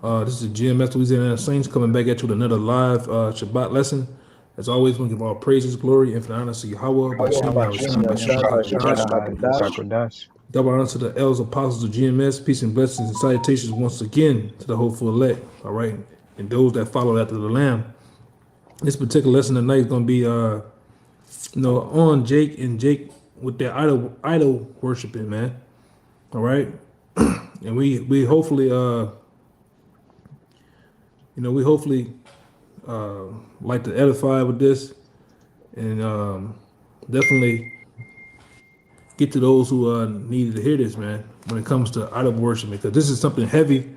This is GMS Louisiana Saints coming back at you with another live Shabbat lesson. As always, we give all praises, glory, infinite honor to Yahweh, by Shem Yahushua, by Shem Yahushua. Shakodash. Double honor to the elders, apostles of GMS. Peace and blessings and salutations once again to the hopeful elect. All right, and those that follow after the Lamb. This particular lesson tonight is going to be, on Jake and Jake with their idol worshiping, man. All right, and we hopefully we hopefully like to edify with this, and definitely get to those who needed to hear this, man. When it comes to idol worship, because this is something heavy,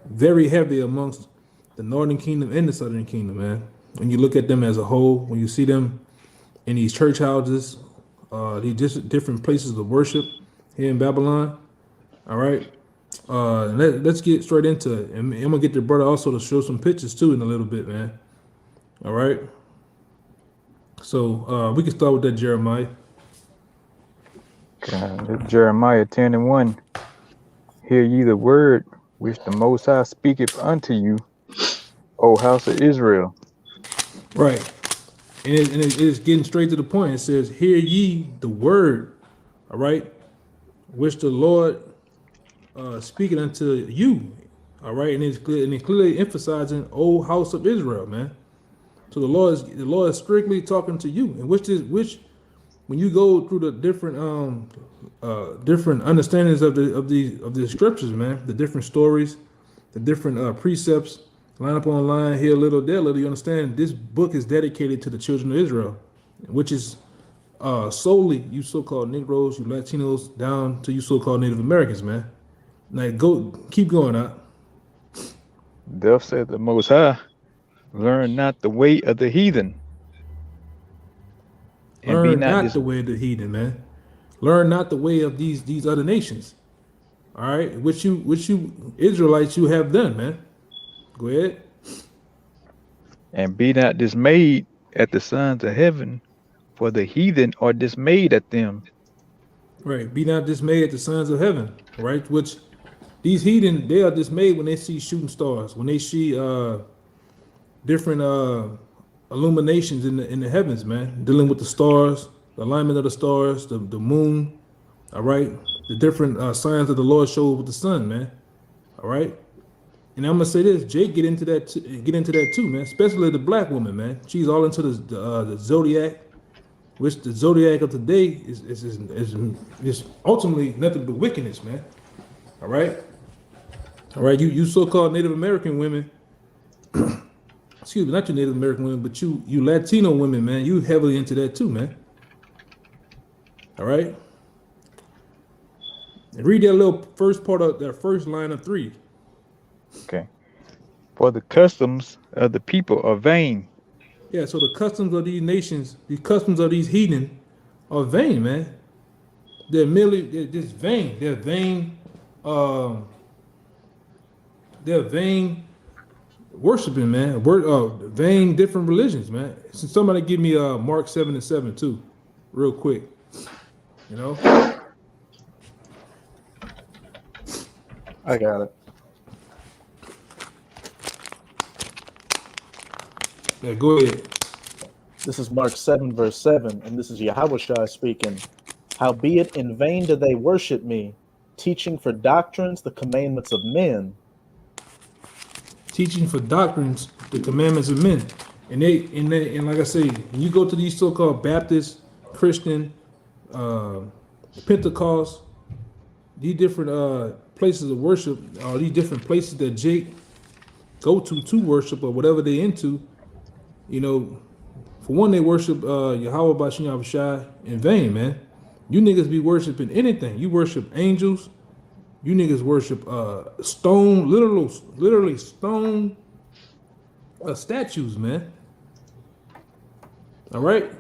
very heavy amongst the Northern Kingdom and the Southern Kingdom, man. When you look at them as a whole, when you see them in these church houses, these just different places of worship here in Babylon. All right. Let's get straight into it. And I'm gonna get the brother also to show some pictures too in a little bit, man. All right. So we can start with that Jeremiah. Jeremiah 10:1. Hear ye the word which the Most High speaketh unto you, O house of Israel. Right. And it is getting straight to the point. It says, hear ye the word, all right, which the Lord speaking unto you, all right, and it's clearly emphasizing, O house of Israel, man. So the Lord is strictly talking to you, and which when you go through the different different understandings of the scriptures, man, the different stories, the different precepts, line up on line, here a little, there a little, you understand this book is dedicated to the children of Israel, which is solely you so-called Negroes, you Latinos, down to you so-called Native Americans, man. Now keep going out. Thus said the Most High, learn not the way of the heathen. And learn not the way of the heathen, man. Learn not the way of these other nations. All right, which you Israelites you have done, man. Go ahead. And be not dismayed at the sons of heaven, for the heathen are dismayed at them. Right. Be not dismayed at the sons of heaven. Right. Which these heathen, they are dismayed when they see shooting stars, when they see different illuminations in the heavens, man. Dealing with the stars, the alignment of the stars, the moon. All right. The different signs that the Lord showed with the sun, man. All right. And I'm gonna say this, Jake get into that too, man. Especially the black woman, man. She's all into the zodiac, which the zodiac of today is ultimately nothing but wickedness, man. All right, You so-called Native American women, excuse me, not you Native American women, but you Latino women, man. You heavily into that too, man. All right. And read that little first part of that first line of 3. Okay. For the customs of the people are vain. Yeah, so the customs of these nations, the customs of these heathen are vain, man. They're just vain. They're vain. They're vain worshiping, man. Vain different religions, man. So somebody give me Mark 7:7 too, real quick. You know? I got it. Yeah, go ahead. This is Mark 7, verse 7, and this is Yahushua speaking. Howbeit in vain do they worship me, teaching for doctrines the commandments of men. Teaching for doctrines the commandments of men. And like I say, when you go to these so-called Baptist, Christian, Pentecost, these different places of worship, these different places that Jake go to worship or whatever they into, you know, for one, they worship Yahweh Bashem Yahushua in vain, man. You niggas be worshiping anything. You worship angels. You niggas worship stone, literally stone statues, man. All right.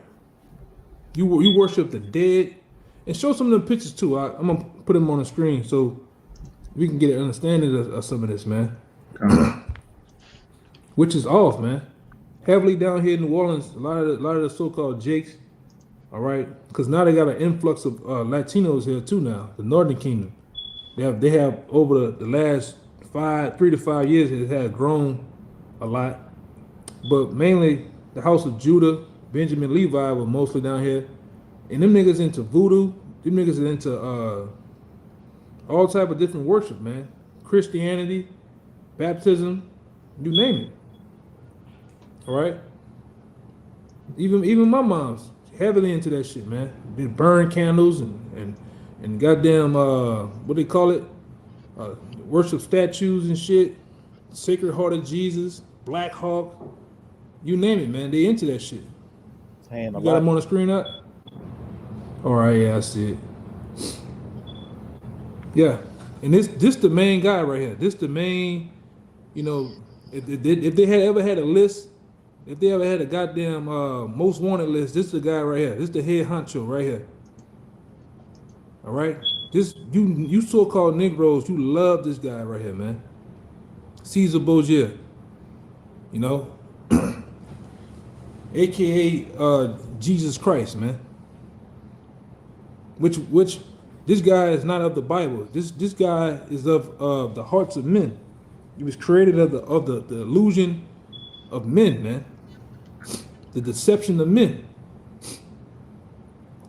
You worship the dead, and show some of them pictures too. I'm gonna put them on the screen so we can get an understanding of some of this, man. Which is off, man. Heavily down here in New Orleans, a lot of the so-called Jakes, all right, because now they got an influx of Latinos here too now. The Northern Kingdom, they have over the last 3 to 5 years, it has grown a lot. But mainly the house of Judah, Benjamin, Levi were mostly down here. And them niggas into voodoo, them niggas are into all type of different worship, man. Christianity, baptism, you name it. All right? Even my mom's heavily into that shit, man. They burn candles and goddamn what they call it? Worship statues and shit. Sacred Heart of Jesus, Black Hawk, you name it, man. They into that shit. Hey, You got them on the screen up? All right, yeah, I see it. Yeah, and this the main guy right here. This the main, you know, if they had ever had a list, if they ever had a goddamn most wanted list, this is the guy right here. This is the head honcho right here. All right, this you so-called Negroes, you love this guy right here, man. Caesar Borgia, you know, aka Jesus Christ, man. Which this guy is not of the Bible. This guy is of the hearts of men. He was created of the illusion of men, man. The deception of men.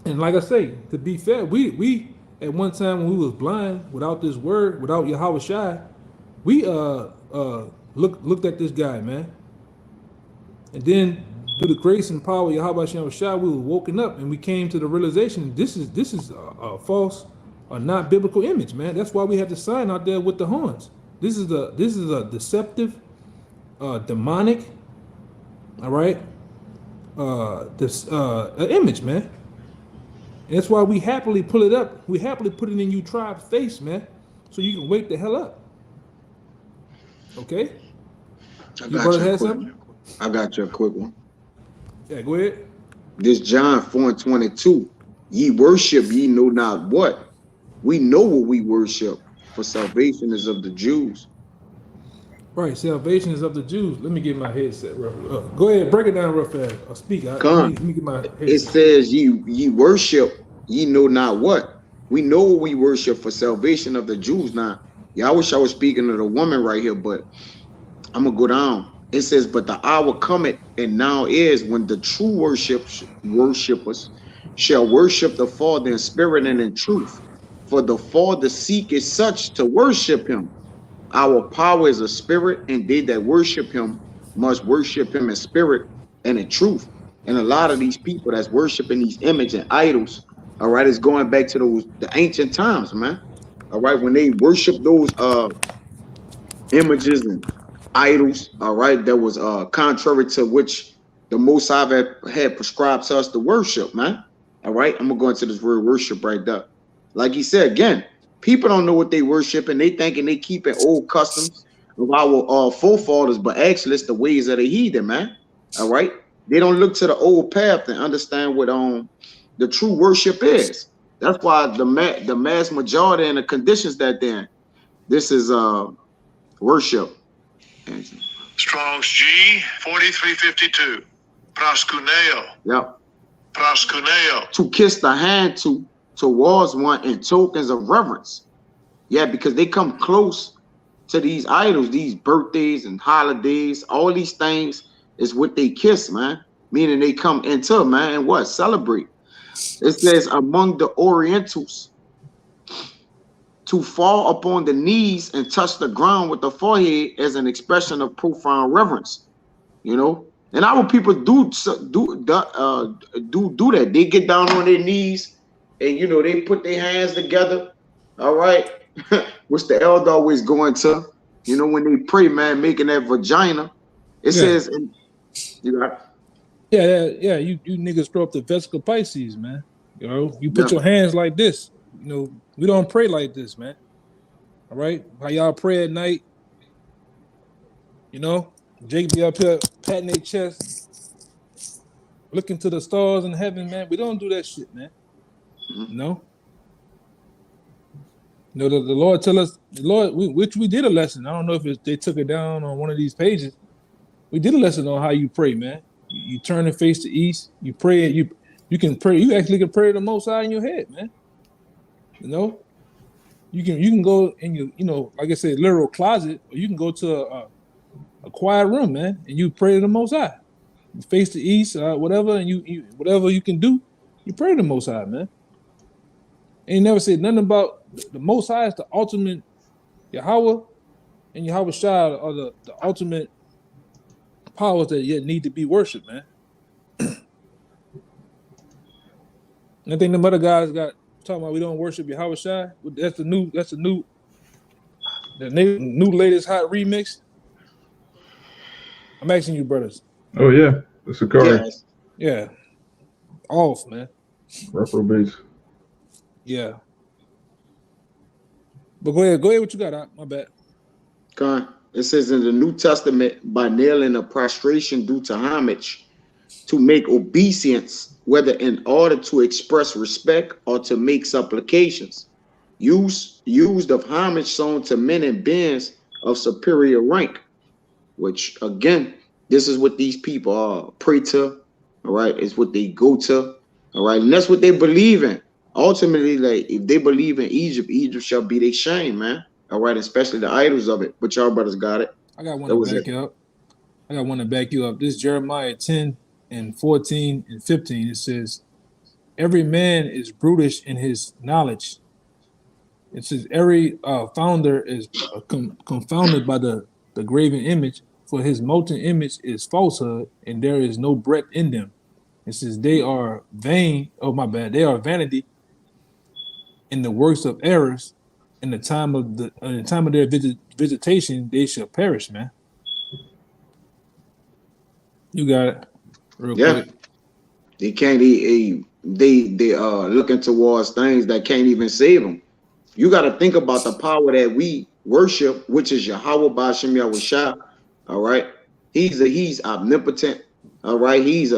And like I say, to be fair, we at one time when we was blind, without this word, without Yahweh Shai, we looked at this guy, man. And then through the grace and power of Yahweh Shai, we were woken up and we came to the realization this is a false or not biblical image, man. That's why we have the sign out there with the horns. This is a deceptive, demonic, all right, this image, man. And that's why we happily pull it up. We happily put it in you tribe's face, man, so you can wake the hell up. Okay? I Your got brother you a had quick something? one. I got you a quick one. Yeah, go ahead. This John 4:22. Ye worship ye know not what. We know what we worship, for salvation is of the Jews. Right, salvation is of the Jews. Let me get my headset real go ahead, break it down real fast. Or speak. Let me get my headset. It says ye worship ye know not what. We know what we worship, for salvation of the Jews. Now, yeah, I wish I was speaking to the woman right here, but I'm gonna go down. It says, but the hour cometh, and now is, when the true worshipers shall worship the Father in spirit and in truth. For the Father seeketh such to worship him. Our power is a spirit, and they that worship him must worship him in spirit and in truth. And a lot of these people that's worshiping these images and idols, all right, is going back to the ancient times, man. All right, when they worship those images and idols, all right, that was contrary to which the Most High had prescribed to us to worship, man. All right, I'm gonna go into this word worship right there. Like he said again, people don't know what they worship, and they thinking they keeping old customs of our forefathers, but actually it's the ways of the heathen, man. All right, they don't look to the old path and understand what the true worship is. That's why the mass majority and the conditions that they're in, this is worship. Strong's G 4352. Proskuneo. Yep. Proskuneo. To kiss the hand towards one in tokens of reverence. Yeah, because they come close to these idols, these birthdays and holidays, all these things is what they kiss, man. Meaning they come into, man, and what? Celebrate. It says among the Orientals, to fall upon the knees and touch the ground with the forehead as an expression of profound reverence, you know. And our people do that. They get down on their knees, and you know they put their hands together. All right, which the elder always going to, you know, when they pray, man, making that vagina. It says, you got. Yeah. You niggas throw up the Vesica Pisces, man. You know, you put your hands like this. You know, we don't pray like this, man. All right, how y'all pray at night? You know, Jake be up here patting their chest, looking to the stars in heaven, man. We don't do that shit, man. No. You know, the Lord tell us, which we did a lesson. I don't know if they took it down on one of these pages. We did a lesson on how you pray, man. You turn and face the east. You pray. You can pray. You actually can pray the Most High in your head, man. You know, You can go in your, like I said, literal closet, or you can go to a quiet room, man, and you pray to the Most High. You face the east, whatever, and you whatever you can do, you pray to the Most High, man. Ain't never said nothing about the Most High is the ultimate Yahweh, and Yahweh Shai are the ultimate powers that yet need to be worshipped, man. And I think the other guys got talking about we don't worship Yahweh Shai. That's the new latest hot remix. I'm asking you, brothers. Oh yeah, the Sakari Yes. Yeah, off, man. Reprobates. Yeah. But go ahead, what you got, my bad. Con. It says in the New Testament, by nailing a prostration due to homage, to make obeisance, whether in order to express respect or to make supplications, used of homage shown to men and beings of superior rank, which again, this is what these people pray to, all right? It's what they go to, all right? And that's what they believe in. Ultimately, like, if they believe in Egypt, Egypt shall be their shame, man. All right, especially the idols of it. But y'all brothers got it. I got one to back you up. I got one to back you up. This Jeremiah 10 and 14 and 15. It says, every man is brutish in his knowledge. It says, every founder is confounded by the graven image, for his molten image is falsehood, and there is no breath in them. It says, they are vain. Oh, my bad. They are vanity in the works of errors. In the time of their visitation, they shall perish, man. You got it. Real quick. They can't. They looking towards things that can't even save them. You got to think about the power that we worship, which is Yahweh Ba'ashem Yahweh Shai. All right, he's omnipotent. All right, he's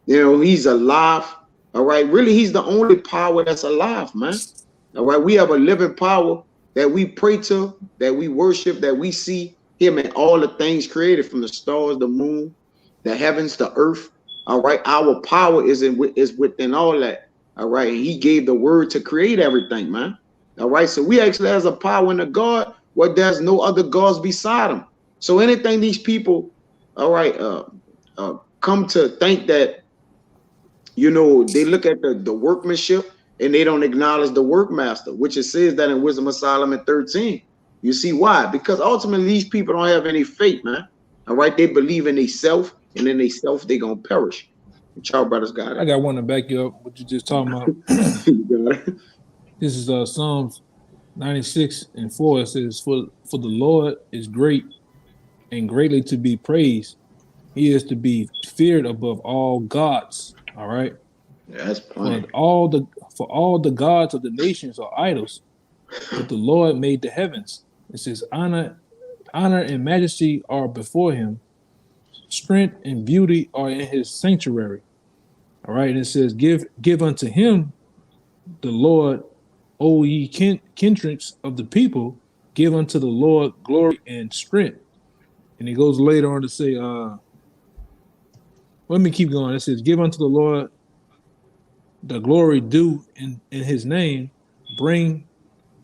he's alive. All right, really, he's the only power that's alive, man. All right, we have a living power that we pray to, that we worship, that we see him in all the things created, from the stars, the moon, the heavens, the earth. All right, our power is within all that. All right, and he gave the word to create everything, man. All right, so we actually has a power in the God where there's no other gods beside him. So anything these people, all right, come to think that, they look at the workmanship, and they don't acknowledge the workmaster, which it says that in Wisdom of Solomon 13. You see why? Because ultimately these people don't have any faith, man. All right, they believe in themselves, and in themselves they gonna perish. And y'all brothers got it. I got one to back you up. What you just talking about? You got it. This is Psalms 96 and 4. It says, "For the Lord is great and greatly to be praised. He is to be feared above all gods." All right. Yeah, that's plenty. For all the gods of the nations are idols, but the Lord made the heavens. It says, honor and majesty are before him. Strength and beauty are in his sanctuary. All right. And it says, give unto him, the Lord, O ye kindreds of the people, give unto the Lord glory and strength. And he goes later on to say, let me keep going. It says, give unto the Lord the glory due in his name, bring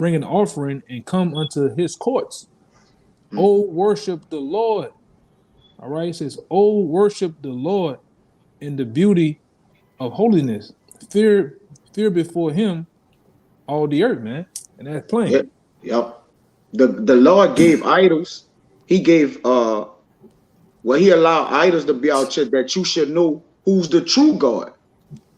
an offering and come unto his courts. Oh, worship the Lord. All right, it says, oh, worship the Lord in the beauty of holiness. Fear before him all the earth, man. And that's plain. Yep. The Lord gave idols. He gave he allowed idols to be out there, that you should know who's the true God.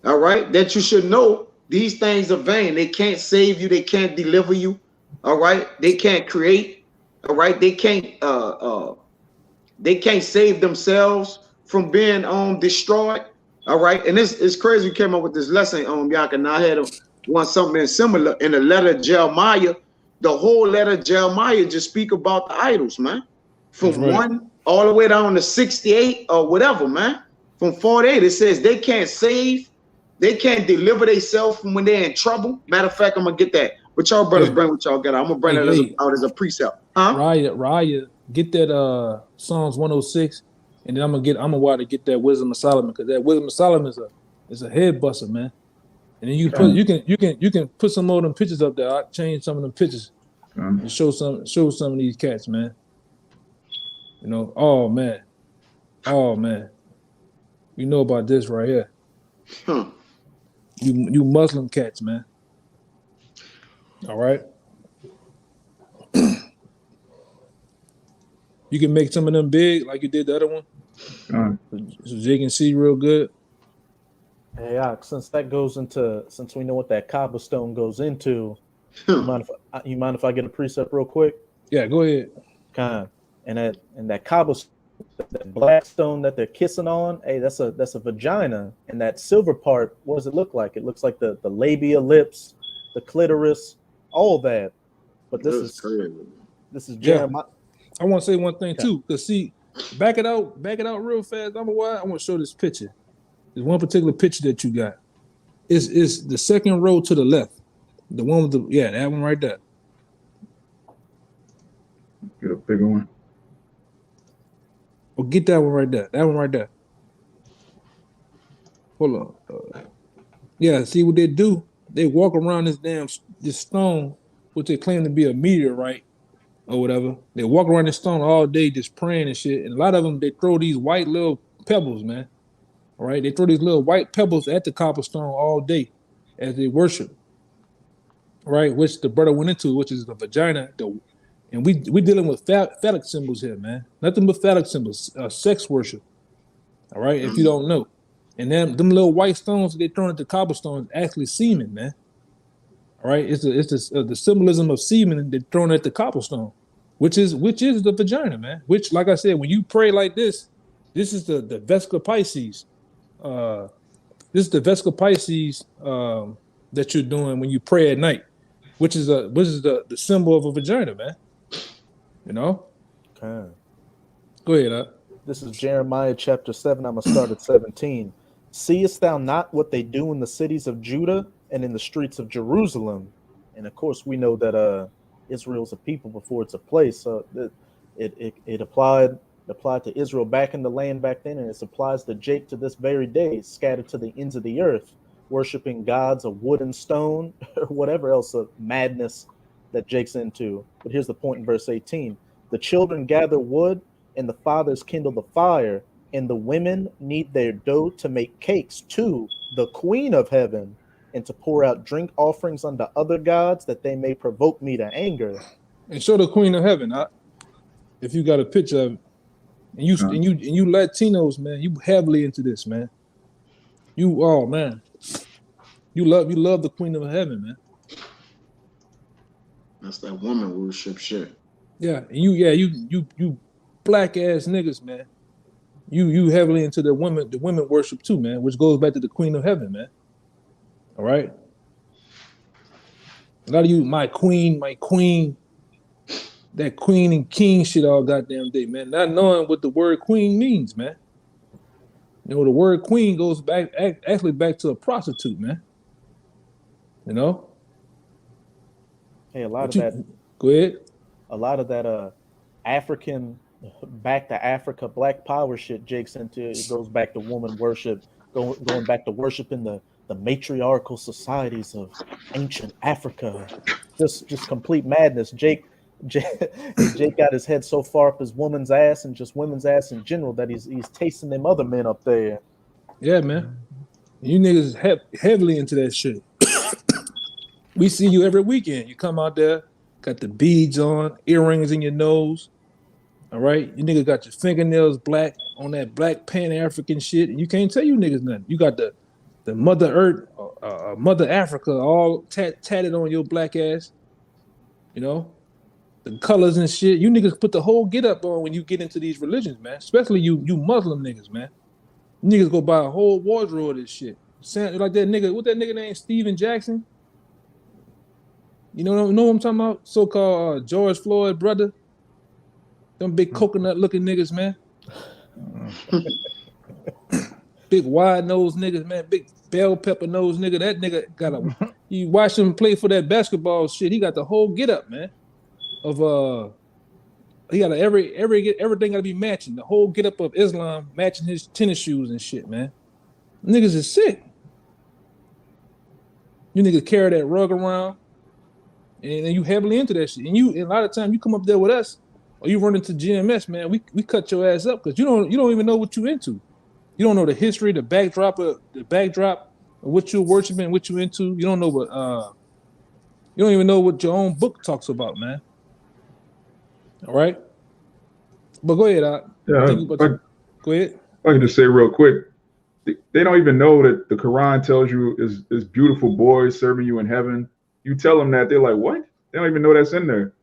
All right, that you should know these things are vain. They can't save you. They can't deliver you. All right, they can't create. All right, they can't save themselves from being destroyed. All right, and it's crazy. You came up with this lesson, Yaka, and I had something similar in the letter of Jeremiah. The whole letter of Jeremiah just speak about the idols, man. From 1 all the way down to 68 or whatever, man. From 48, it says they can't save. They can't deliver themselves from when they're in trouble. Matter of fact, I'm gonna get that. But y'all brothers bring what y'all got. I'm gonna bring that out as a precept. Huh? Raya, get that Psalms 106, and then I'm gonna want to get that Wisdom of Solomon, because that Wisdom of Solomon is a head buster, man. And then you can put some more of them pictures up there. I'll change some of them pictures and show some of these cats, man. You know, oh man. You know about this right here. Huh. You Muslim cats, man. All right. You can make some of them big like you did the other one. So they can see real good. Hey, Ak, since we know what that cobblestone goes into, you mind if I get a precept real quick? Yeah, go ahead. Kind. And that cobblestone, that black stone that they're kissing on, hey, that's a vagina. And that silver part, what does it look like? It looks like the labia, lips, the clitoris, all that. But this is Jeremiah. I want to say one thing too, because see, back it out real fast. I want to show this picture. There's one particular picture that you got. It's the second row to the left. The one with that one right there. Get a bigger one. Well, get that one right there. That one right there. Hold on. Yeah, see what they do? They walk around this stone, which they claim to be a meteorite or whatever. They walk around this stone all day just praying and shit. And a lot of them, they throw these white little pebbles, man. All right? They throw these little white pebbles at the cobblestone all day as they worship. Right? Which the brother went into, which is the vagina. And we dealing with phallic symbols here, man. Nothing but phallic symbols, sex worship. All right? If you don't know. And them little white stones that they thrown at the cobblestone is actually semen, man. All right? It's the symbolism of semen they're thrown at the cobblestone, which is the vagina, man. Which, like I said, when you pray like this is the Vesca Pisces. This is the Vesca Pisces that you're doing when you pray at night, which is the symbol of a vagina, man. You know? Okay. Go ahead, This is Jeremiah chapter 7. I'm going to start at 17. Seest thou not what they do in the cities of Judah and in the streets of Jerusalem? And of course, we know that Israel's a people before it's a place. So it applied to Israel back in the land back then, and it applies to Jake to this very day, scattered to the ends of the earth, worshiping gods of wood and stone, or whatever else of madness that Jake's into. But here's the point in verse 18. The children gather wood, and the fathers kindle the fire, and the women knead their dough to make cakes to the queen of heaven, and to pour out drink offerings unto other gods, that they may provoke me to anger. And show the queen of heaven, if you got a picture of it. And you Latinos, man, you heavily into this, man. You love the queen of heaven, man. That's that woman worship shit. Yeah, and you black ass niggas, man. You heavily into the women worship too, man, which goes back to the queen of heaven, man. All right. A lot of you, my queen, that queen and king shit all goddamn day, man. Not knowing what the word queen means, man. You know, the word queen goes back to a prostitute, man. You know? Hey, a lot of that. Go ahead. A lot of that African, back to Africa, black power shit Jake's into. It goes back to woman worship, going back to worshiping the matriarchal societies of ancient Africa. Just complete madness. Jake got his head so far up his woman's ass and just women's ass in general that he's tasting them other men up there. Yeah, man. You niggas heavily into that shit. We see you every weekend. You come out there, got the beads on, earrings in your nose. All right? You niggas got your fingernails black on that black Pan-African shit, and you can't tell you niggas nothing. You got the Mother Earth, Mother Africa all tatted on your black ass. You know? The colors and shit. You niggas put the whole get up on when you get into these religions, man. Especially you Muslim niggas, man. Niggas go buy a whole wardrobe of this shit. Like that nigga, what that nigga named Steven Jackson? You know what I'm talking about? So-called George Floyd brother. Them big coconut looking niggas, man. Big wide nose niggas, man. Big bell pepper nose nigga. That nigga got you watch him play for that basketball shit. He got the whole get up, man. Of he got everything gotta be matching. The whole get up of Islam matching his tennis shoes and shit, man. Niggas is sick. You niggas carry that rug around, and you heavily into that shit. And a lot of time you come up there with us, or you run into GMS, man. We cut your ass up because you don't even know what you into. You don't know the history, the backdrop of what you're worshiping, what you into. You don't know what you don't even know what your own book talks about, man. All right, but go ahead. Go ahead. I can just say real quick, they don't even know that the Quran tells you is beautiful boys serving you in heaven. You tell them that, they're like, what? They don't even know that's in there.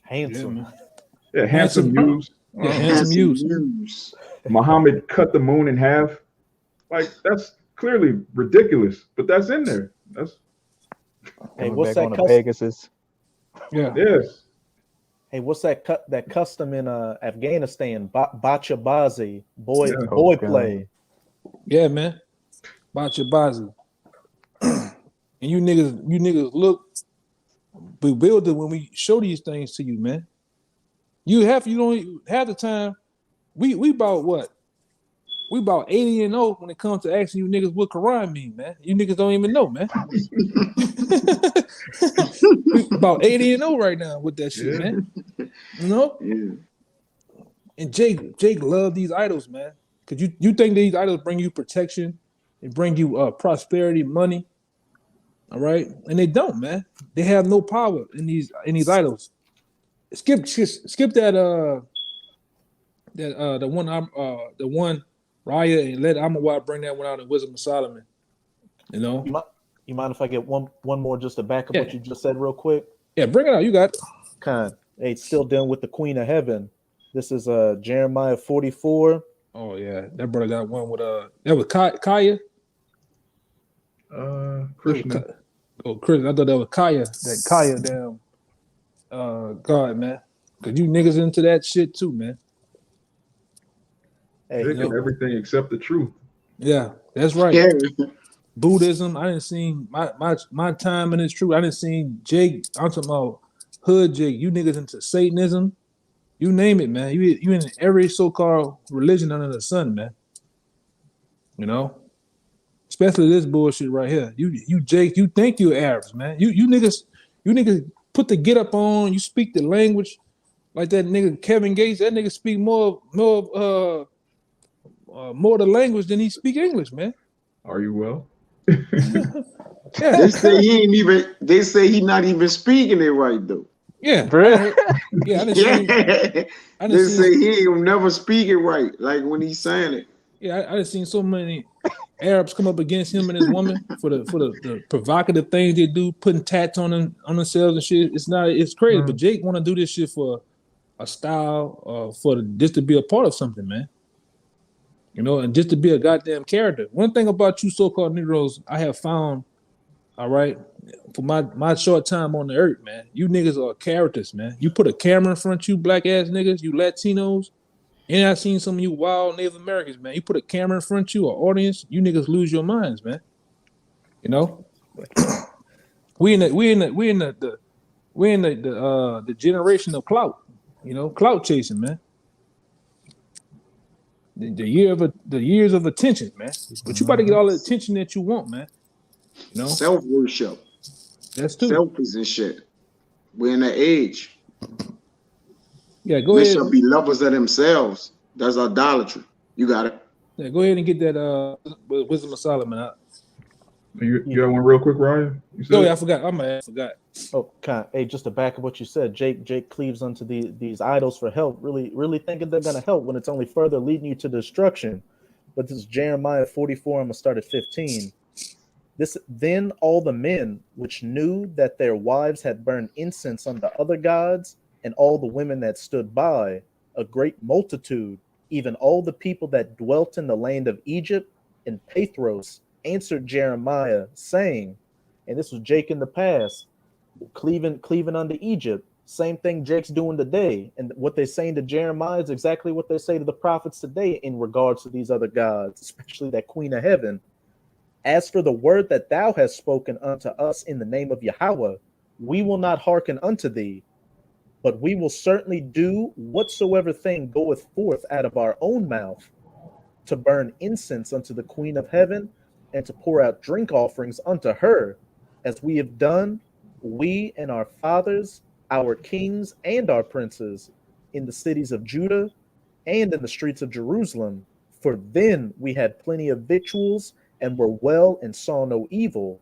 Handsome. Yeah, handsome youths. Yeah, handsome youths. Muhammad cut the moon in half. Like, that's clearly ridiculous, but that's in there. That's Hey, Coming what's back that on the custom? Pegasus. Yeah. yes. Hey, what's that custom in Afghanistan? Bachabazi, boy Yeah. boy Oh, play. Yeah, man. Bachabazi. And you niggas look bewildered when we show these things to you, man. You don't have the time. We about what? We about 80-0 when it comes to asking you niggas what Quran mean, man. You niggas don't even know, man. We about 80-0 right now with that shit, Yeah. man. You know? Yeah. And Jake love these idols, man. Cause you think these idols bring you protection, they bring you prosperity, money. All right, and they don't, man. They have no power in these idols. Skip that the one Raya, and let Amawad bring that one out in Wisdom of Solomon. You know, You mind if I get one more just to back up what Yeah. you just said real quick? yeah, bring it out. You got it. Kind. Hey, still dealing with the Queen of Heaven. This is Jeremiah 44. Oh yeah, that brother got one with that was Kaya. Krishna. Oh, Chris, I thought that was Kaya. That Kaya, damn, God, man. Cause you niggas into that shit too, man. Hey, They get everything except the truth. Yeah, that's right. Yeah. Buddhism. I didn't see my time in this truth. I didn't see Jake. I'm talking about hood Jake. You niggas into Satanism. You name it, man. You in every so-called religion under the sun, man. You know, especially this bullshit right here. You Jake. You think you're Arabs, man. You niggas put the get up on. You speak the language like that nigga Kevin Gates. That nigga speak more the language than he speak English, man. Are you well? Yeah, They say he ain't even. They say he not even speaking it right though. yeah, Bruh. yeah. I didn't Yeah. I They done say seen, he ain't never speak it right, like when he's saying it. yeah, I done seen so many Arabs come up against him and his woman for the provocative things they do, putting tats on themselves and shit. It's crazy. But Jake want to do this shit for a style, just to be a part of something, man. You know, and just to be a goddamn character. One thing about you so-called Negroes, I have found, all right, for my short time on the earth, man, you niggas are characters, man. You put a camera in front of you, black ass niggas, you Latinos, and I've seen some of you wild Native Americans, man. You put a camera in front of you, or audience, you niggas lose your minds, man. You know, we in the generation of clout. You know, clout chasing, man. The years of attention, man. But you about to get all the attention that you want, man. You know, Self worship, that's too. selfies and shit. We're in the age. Yeah, go They ahead. shall be lovers of themselves. That's idolatry. You got it. Yeah, go ahead and get that Wisdom of Solomon out. You got one real quick, Ryan? You said? Oh yeah, I forgot. I forgot. Oh, kind. Hey, just to back up what you said, Jake cleaves unto these idols for help, really thinking they're gonna help when it's only further leading you to destruction. But this is Jeremiah 44. I'm gonna start at 15. Then all the men which knew that their wives had burned incense unto other gods, and all the women that stood by, a great multitude, even all the people that dwelt in the land of Egypt and Pathros, answered Jeremiah, saying, and this was Jake in the past, cleaving unto Egypt. Same thing Jake's doing today. And what they're saying to Jeremiah is exactly what they say to the prophets today in regards to these other gods, especially that Queen of Heaven. As for the word that thou hast spoken unto us in the name of Yahweh, we will not hearken unto thee, but we will certainly do whatsoever thing goeth forth out of our own mouth, to burn incense unto the Queen of Heaven, and to pour out drink offerings unto her, as we have done, we and our fathers, our kings and our princes, in the cities of Judah and in the streets of Jerusalem. For then we had plenty of victuals and were well and saw no evil.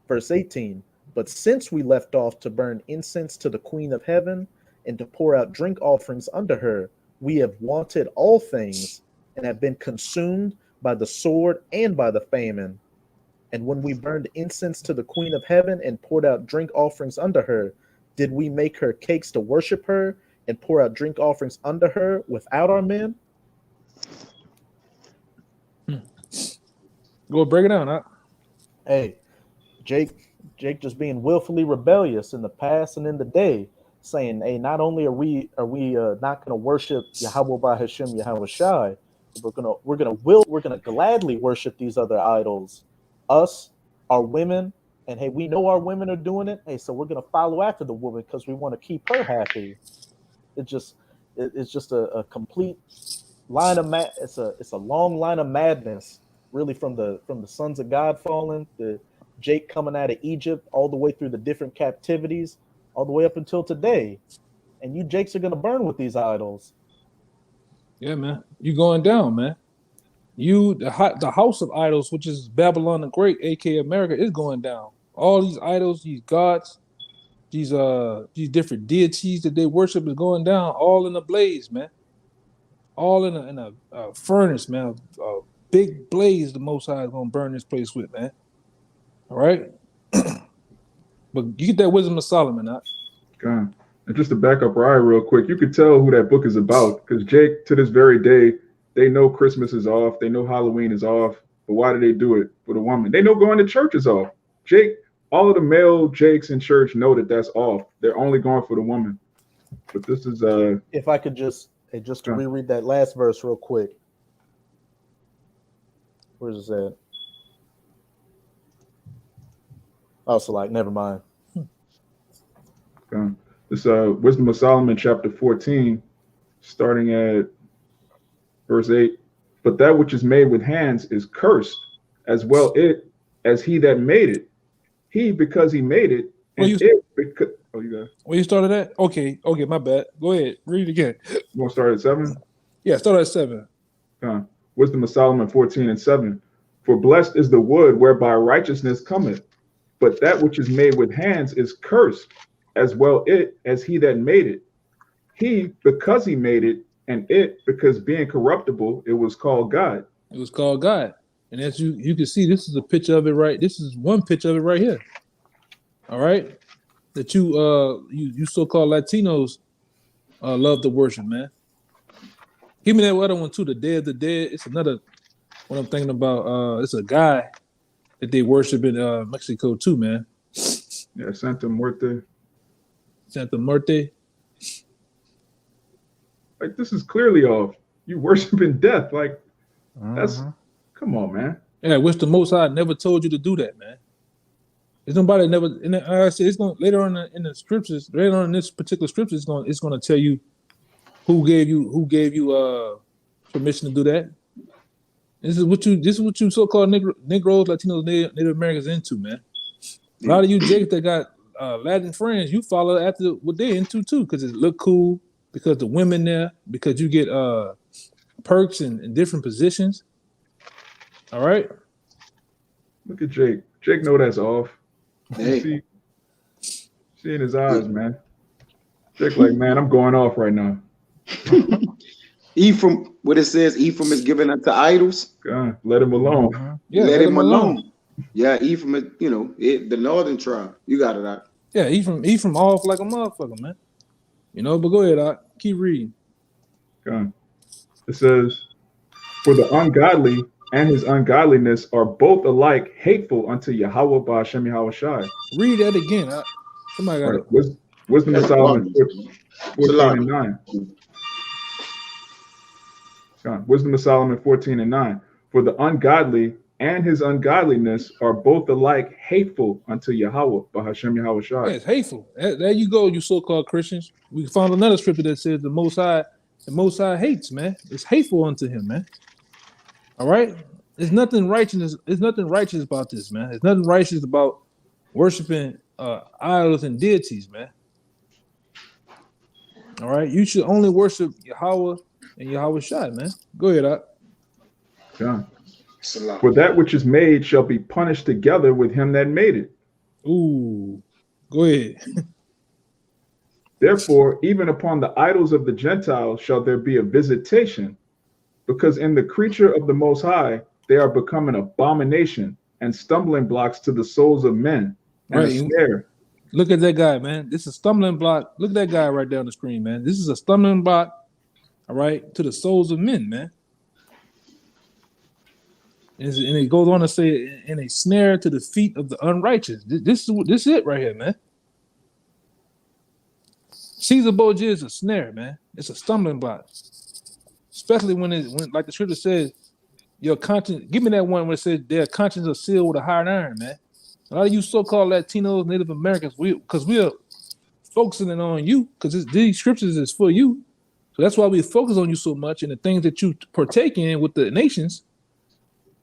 Verse 18. But since we left off to burn incense to the Queen of Heaven and to pour out drink offerings unto her, we have wanted all things and have been consumed by the sword and by the famine. And when we burned incense to the Queen of Heaven and poured out drink offerings unto her, did we make her cakes to worship her and pour out drink offerings unto her without our men? Go break it down. Huh? Hey, Jake just being willfully rebellious in the past and in the day, saying, "Hey, not only are we not going to worship Yahweh by Hashem Yahweh Shai, we're gonna gladly worship these other idols, us, our women, and hey, we know our women are doing it. Hey, so we're gonna follow after the woman because we want to keep her happy." It's just a complete line of it's a long line of madness, really, from the sons of God falling, the Jake coming out of Egypt, all the way through the different captivities, all the way up until today. And you Jakes are gonna burn with these idols. Yeah, man. You going down, man. The house of idols, which is Babylon the Great, aka America, is going down. All these idols, these gods, these different deities that they worship is going down, all in a blaze, man. All in a furnace, man. A big blaze the Most High is gonna burn this place with, man. All right. But you get that wisdom of Solomon, huh? God. And just to back up Ryan real quick, you could tell who that book is about, because Jake, to this very day, they know Christmas is off, they know Halloween is off, but why do they do it for the woman? They know going to church is off. Jake, all of the male Jakes in church know that that's off. They're only going for the woman. But this is If I could just to reread that last verse real quick. Where's this at? Oh, so like, never mind. This Wisdom of Solomon, chapter 14, starting at verse 8. But that which is made with hands is cursed, as well it as he that made it. He, because he made it, and it because you got it. Where you started at? Okay, my bad. Go ahead, read it again. You want to start at 7? Yeah, start at 7. Wisdom of Solomon 14 and 7. For blessed is the wood whereby righteousness cometh, but that which is made with hands is cursed, as well it as he that made it. He, because he made it, and it, because being corruptible, it was called God. It was called God. And as you can see, this is a picture of it right. This is one picture of it right here. All right. That you so-called Latinos love to worship, man. Give me that other one too, the Day of the Dead. It's another one I'm thinking about. It's a guy that they worship in Mexico too, man. Yeah, Santa Muerte. Santa Muerte. Like, this is clearly off. You worshiping death. Like, that's, come on, man. Yeah, which the Most High never told you to do that, man. There's nobody never, and I say it's going later on in the scriptures, later on in this particular scripture, it's going to tell you who gave you permission to do that. This is what you so-called Negroes, Latinos, Native Americans into, man. A lot of you Jakes that got Latin friends, you follow after what they into too, because it look cool, because the women there, because you get perks in different positions. All right. Look at Jake. Jake know that's off. Hey. See in his eyes, man. Jake like, man, I'm going off right now. Ephraim, what it says, Ephraim is given unto idols. God, let him alone. Yeah, let him alone. Yeah, Ephraim is, the northern tribe. You got it out. Yeah, Ephraim off like a motherfucker, man. But go ahead, keep reading. God. It says, for the ungodly and his ungodliness are both alike hateful unto Yahweh Ba'ashem Yahweh Shai. Read that again. Somebody got it. Wisdom of Solomon 14 and 9. Wisdom of Solomon 14 and 9. For the ungodly and his ungodliness are both alike hateful unto Yahweh Ba'ashem Yahweh Shai. Yeah, it's hateful. There you go, you so-called Christians. We found another scripture that says the Most High hates, man. It's hateful unto him, man. All right, there's nothing righteous. There's nothing righteous about this, man. There's nothing righteous about worshiping idols and deities, man. All right, you should only worship Yahweh and Yahweh Shai, man. Go ahead, Ak. John. Salah. For that which is made shall be punished together with him that made it. Ooh, go ahead. Therefore, even upon the idols of the Gentiles shall there be a visitation, because in the creature of the Most High they are become an abomination and stumbling blocks to the souls of men, and a Right. snare. Look at that guy, man. This is a stumbling block. Look at that guy right there on the screen, man. This is a stumbling block, all right, to the souls of men, man. And it goes on to say, in a snare to the feet of the unrighteous. This is it right here, man. Caesar Borgia is a snare, man. It's a stumbling block, especially when like the scripture says, your conscience. Give me that one where it says their conscience are sealed with a hard iron, man. A lot of you so-called Latinos, Native Americans, because we are focusing it on you, because these scriptures is for you. So that's why we focus on you so much, and the things that you partake in with the nations.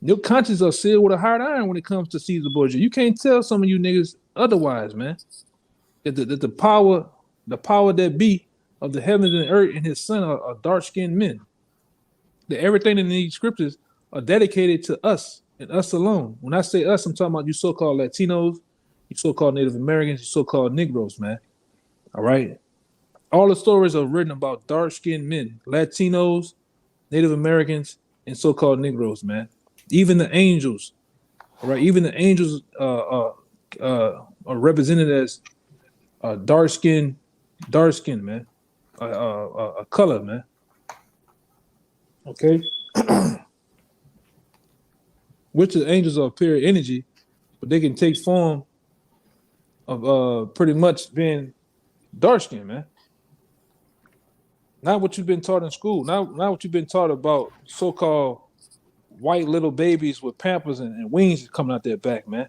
Your conscience are sealed with a hard iron when it comes to Caesar Borgia. You can't tell some of you niggas otherwise, man. That the power that be of the heavens and the earth and his son are dark-skinned men. That everything in these scriptures are dedicated to us and us alone. When I say us, I'm talking about you so-called Latinos, you so-called Native Americans, you so-called Negroes, man. All right? All the stories are written about dark-skinned men, Latinos, Native Americans, and so-called Negroes, man. Even the angels, all right? Even the angels are represented as dark skin, man. A color, man. Okay? Which the angels are pure energy, but they can take form of pretty much being dark skin, man. Not what you've been taught in school. Not what you've been taught about so-called white little babies with pampers and wings coming out their back, man.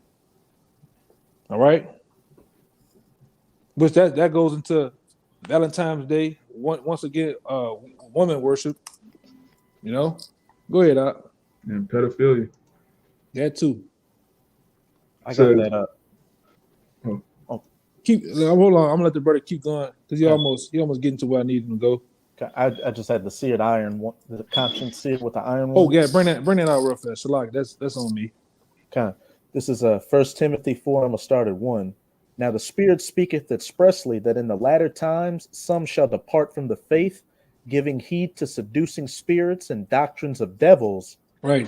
All right? Which that goes into Valentine's Day. Once again, woman worship. You know? Go ahead, Doc. And pedophilia. That too. I got So- that up. Hold on. I'm gonna let the brother keep going because he almost getting to where I need him to go. I just had the seared iron one, the conscience seared with the iron Oh one. yeah, bring that out real fast. Shalak, that's on me. Okay. This is 1 Timothy 4. I'm going to start at 1. Now the Spirit speaketh expressly that in the latter times some shall depart from the faith, giving heed to seducing spirits and doctrines of devils. Right.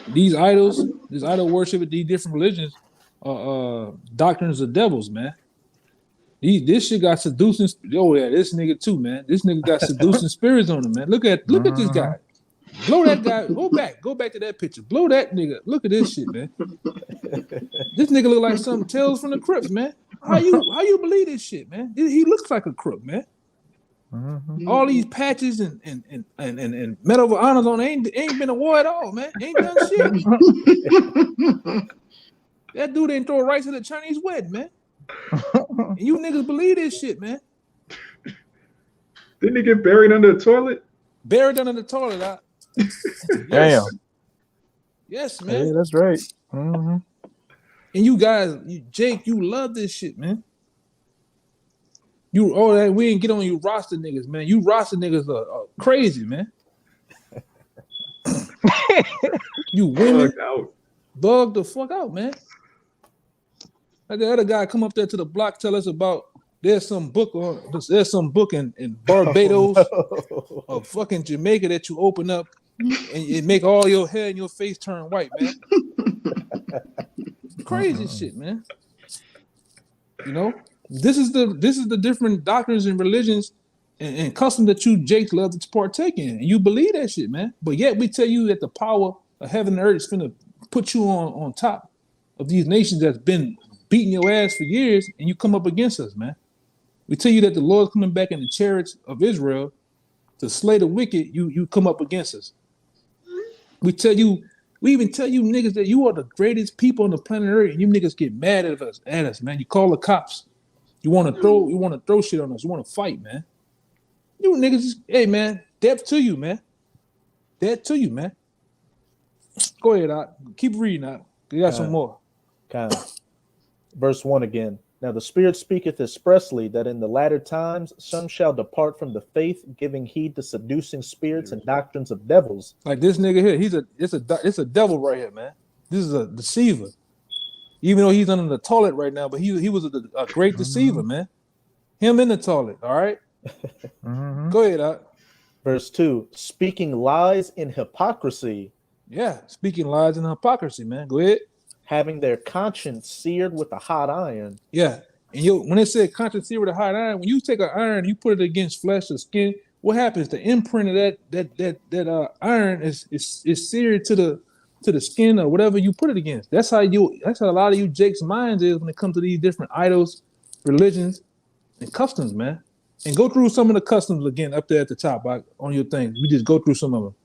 These idols, this idol worship, these different religions are doctrines of devils, man. This shit got seducing. Oh yeah, this nigga too, man. This nigga got seducing spirits on him, man. Look at this guy. Blow that guy. Go back to that picture. Blow that nigga. Look at this shit, man. This nigga look like some Tales from the Crypts, man. How you believe this shit, man? He looks like a crook, man. All these patches and Medal of Honors on ain't been a war at all, man. Ain't done shit. That dude ain't throw a rice at a Chinese wedding, man. And you niggas believe this shit, man. Didn't he get buried under a toilet? Buried under the toilet. Damn. Yes, Yeah, man. that's right. Mm-hmm. And you guys, Jake, you love this shit, man. We didn't get on you roster niggas, man. You roster niggas are crazy, man. You women Fuck out. bug the fuck out, man. Like the other guy come up there to the block, tell us about there's some book in Barbados or fucking Jamaica that you open up and it make all your hair and your face turn white, man. Crazy shit, man. You know, this is the different doctrines and religions and customs that you Jakes love to partake in, and you believe that shit, man. But yet we tell you that the power of heaven and earth is finna put you on top of these nations that's been beating your ass for years, and you come up against us, man. We tell you that the Lord's coming back in the chariots of Israel to slay the wicked. You come up against us. We even tell you niggas that you are the greatest people on the planet Earth, and you niggas get mad at us, man. You call the cops. You want to throw shit on us. You want to fight, man. You niggas, hey man, death to you, man. Death to you, man. Go ahead, Doc. Keep reading, Doc. You got some more. Kind of. Verse 1 again. Now the Spirit speaketh expressly that in the latter times some shall depart from the faith, giving heed to seducing spirits and doctrines of devils. Like this nigga here, it's a devil right here, man. This is a deceiver. Even though he's under the toilet right now, but he was a great deceiver, man. Him in the toilet, all right? Go ahead, Doc. Verse 2, speaking lies in hypocrisy, Yeah, speaking lies and hypocrisy, man. Go ahead. having their conscience seared with a hot iron. Yeah. And when it said conscience seared with a hot iron, when you take an iron, you put it against flesh or skin, what happens? The imprint of that iron is seared to the skin or whatever you put it against. That's how a lot of you Jake's minds is when it comes to these different idols, religions, and customs, man. And go through some of the customs again up there at the top on your thing. We just go through some of them.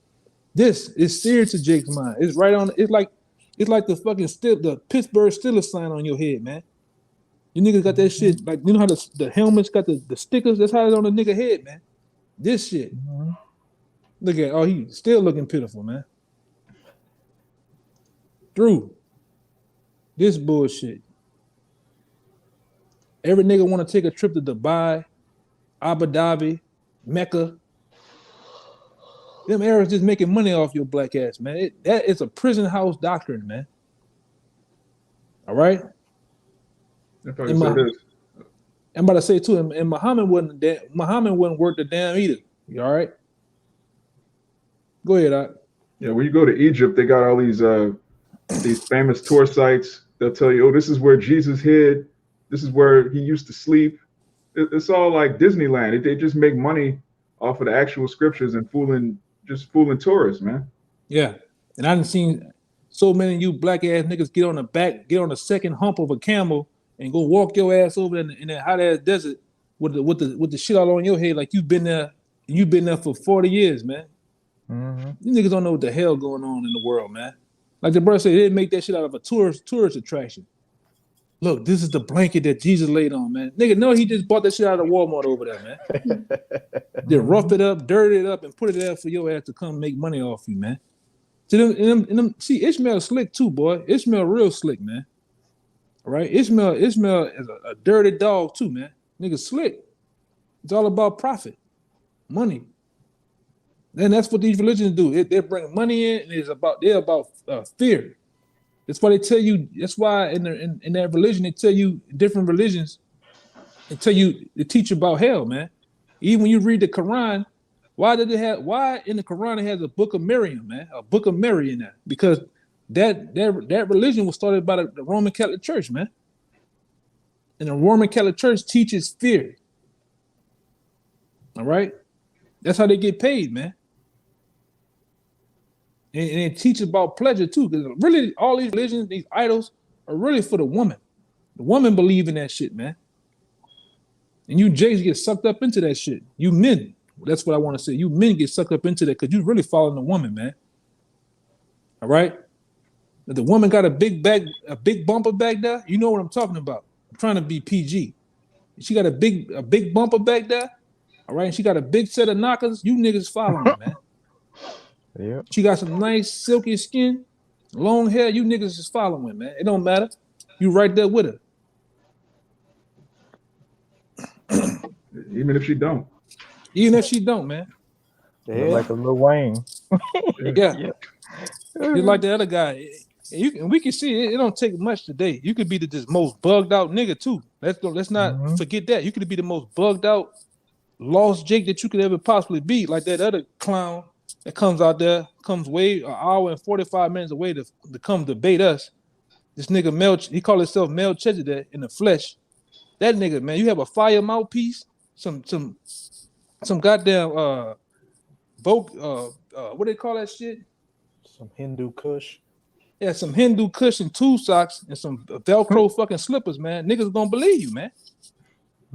This is seared to Jake's mind. It's right on. It's like the fucking the Pittsburgh Steelers sign on your head, man. You niggas got that shit. Like, you know how the helmets got the stickers? That's how it's on the nigga head, man. This shit. Look at he's still looking pitiful, man. Drew. This bullshit. Every nigga want to take a trip to Dubai, Abu Dhabi, Mecca. Them Arabs just making money off your black ass, man. That is a prison house doctrine, man. All right? If I can say this. I'm about to say too, and Muhammad wouldn't work the damn either. You all right? Go ahead, Doc. Yeah, when you go to Egypt, they got all these famous tour sites. They'll tell you, oh, this is where Jesus hid. This is where he used to sleep. It's all like Disneyland. They just make money off of the actual scriptures and fooling tourists, man. Yeah, and I done seen so many of you black ass niggas get on the second hump of a camel and go walk your ass over in that hot ass desert with the shit all on your head like you've been there for 40 years, man. You niggas don't know what the hell going on in the world, man. Like the brother said, they didn't make that shit out of a tourist attraction. Look, this is the blanket that Jesus laid on, man. Nigga, no, he just bought that shit out of Walmart over there, man. They roughed it up, dirted it up, and put it there for your ass to come make money off you, man. See, Ishmael slick too, boy. Ishmael real slick, man. All right? Ishmael is a dirty dog too, man. Nigga slick. It's all about profit, money. And that's what these religions do. They bring money in, and they're about fear. That's why they tell you. That's why in that religion they tell you different religions. They teach you about hell, man. Even when you read the Quran, why in the Quran it has a book of Miriam, man, a book of Mary in there? Because that religion was started by the Roman Catholic Church, man. And the Roman Catholic Church teaches fear. All right, that's how they get paid, man. And it teaches about pleasure too, because really all these religions, these idols, are really for the woman. The woman believe in that shit, man. And you Jays get sucked up into that shit. You men, that's what I want to say. You men get sucked up into that because you really following the woman, man. All right. If the woman got a big bumper back there, you know what I'm talking about. I'm trying to be PG. She got a big bumper back there. All right. And she got a big set of knockers. You niggas following, man. Yeah. She got some nice silky skin, long hair. You niggas is following, man. It don't matter. You right there with her. Even if she don't. Even if she don't, man. Yeah. Like a Lil Wayne. Yeah. Just like the other guy. And we can see it don't take much today. You could be the most bugged out nigga too. Let's not forget that. You could be the most bugged out, lost Jake that you could ever possibly be. Like that other clown that comes out there, comes way an hour and 45 minutes away to come debate us. This nigga he call himself Melchizedek in the flesh. That nigga, man, you have a fire mouthpiece, some goddamn what do they call that shit? Some Hindu Kush. Yeah, some Hindu Kush and two socks and some Velcro fucking slippers, man. Niggas gonna believe you, man.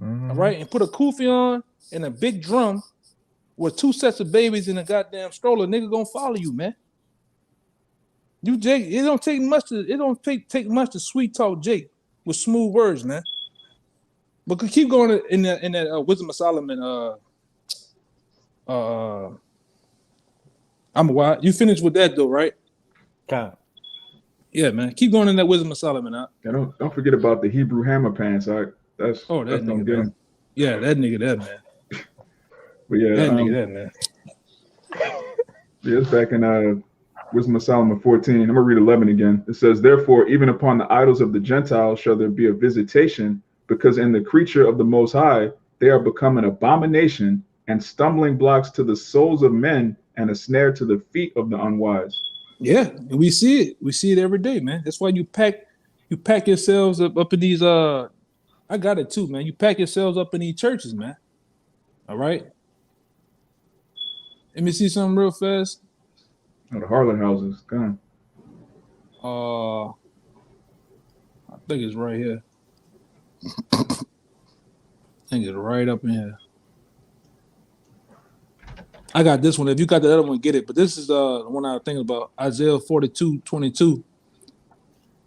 All right, and put a kufi on and a big drum with two sets of babies in a goddamn stroller. Nigga gonna follow you, man. You Jake, it don't take much to sweet talk Jake with smooth words, man. But keep going in that Wisdom of Solomon. You finished with that though, right? Kind. Yeah, man. Keep going in that Wisdom of Solomon out. And don't forget about the Hebrew hammer pants. That's Oh, that that's don't nigga, get man. him. Yeah, that nigga, that man. But yeah, That nigga, that man. yeah, it's back in Wisdom of Solomon 14. I'm gonna read 11 again. It says, "Therefore, even upon the idols of the Gentiles shall there be a visitation, because in the creature of the Most High they are become an abomination and stumbling blocks to the souls of men and a snare to the feet of the unwise." Yeah, and we see it. We see it every day, man. That's why you pack yourselves up in these I got it too, man. You pack yourselves up in these churches, man. All right. Let me see something real fast. Oh, the harlot houses, gone. I think it's right here. I think it's right up in here. I got this one. If you got the other one, get it. But this is the one I was thinking about, Isaiah 42:22.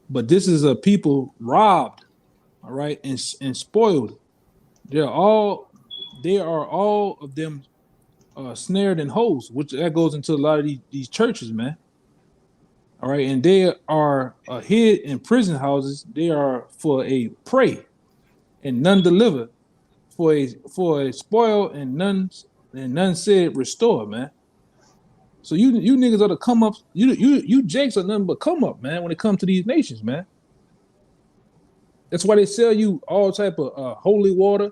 But this is a people robbed, all right, and spoiled. They are all of them snared in holes, which that goes into a lot of these churches, man. All right, and they are hid in prison houses. They are for a prey, and none deliver, for a spoil, and none said restore, man. So you niggas ought to come up. You jakes are nothing but come up, man. When it comes to these nations, man. That's why they sell you all type of holy water,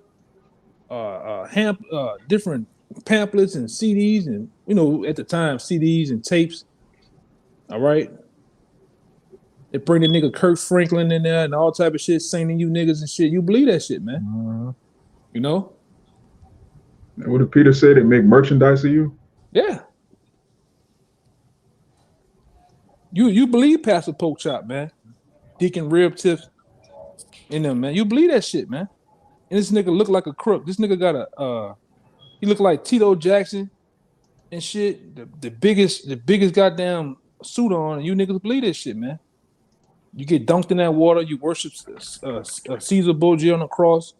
different pamphlets and CDs, and at the time CDs and tapes. All right. They bring the nigga Kirk Franklin in there and all type of shit, singing you niggas and shit. You believe that shit, man. Mm-hmm. You know? And what did Peter say? They make merchandise of you? Yeah. You believe Pastor Pork Chop, man. Deacon Rib Tiff in them, man. You believe that shit, man. And this nigga look like a crook. This nigga got he look like Tito Jackson and shit. The biggest goddamn suit on, and you niggas believe this shit, man. You get dunked in that water. You worship Caesar Borgia on the cross.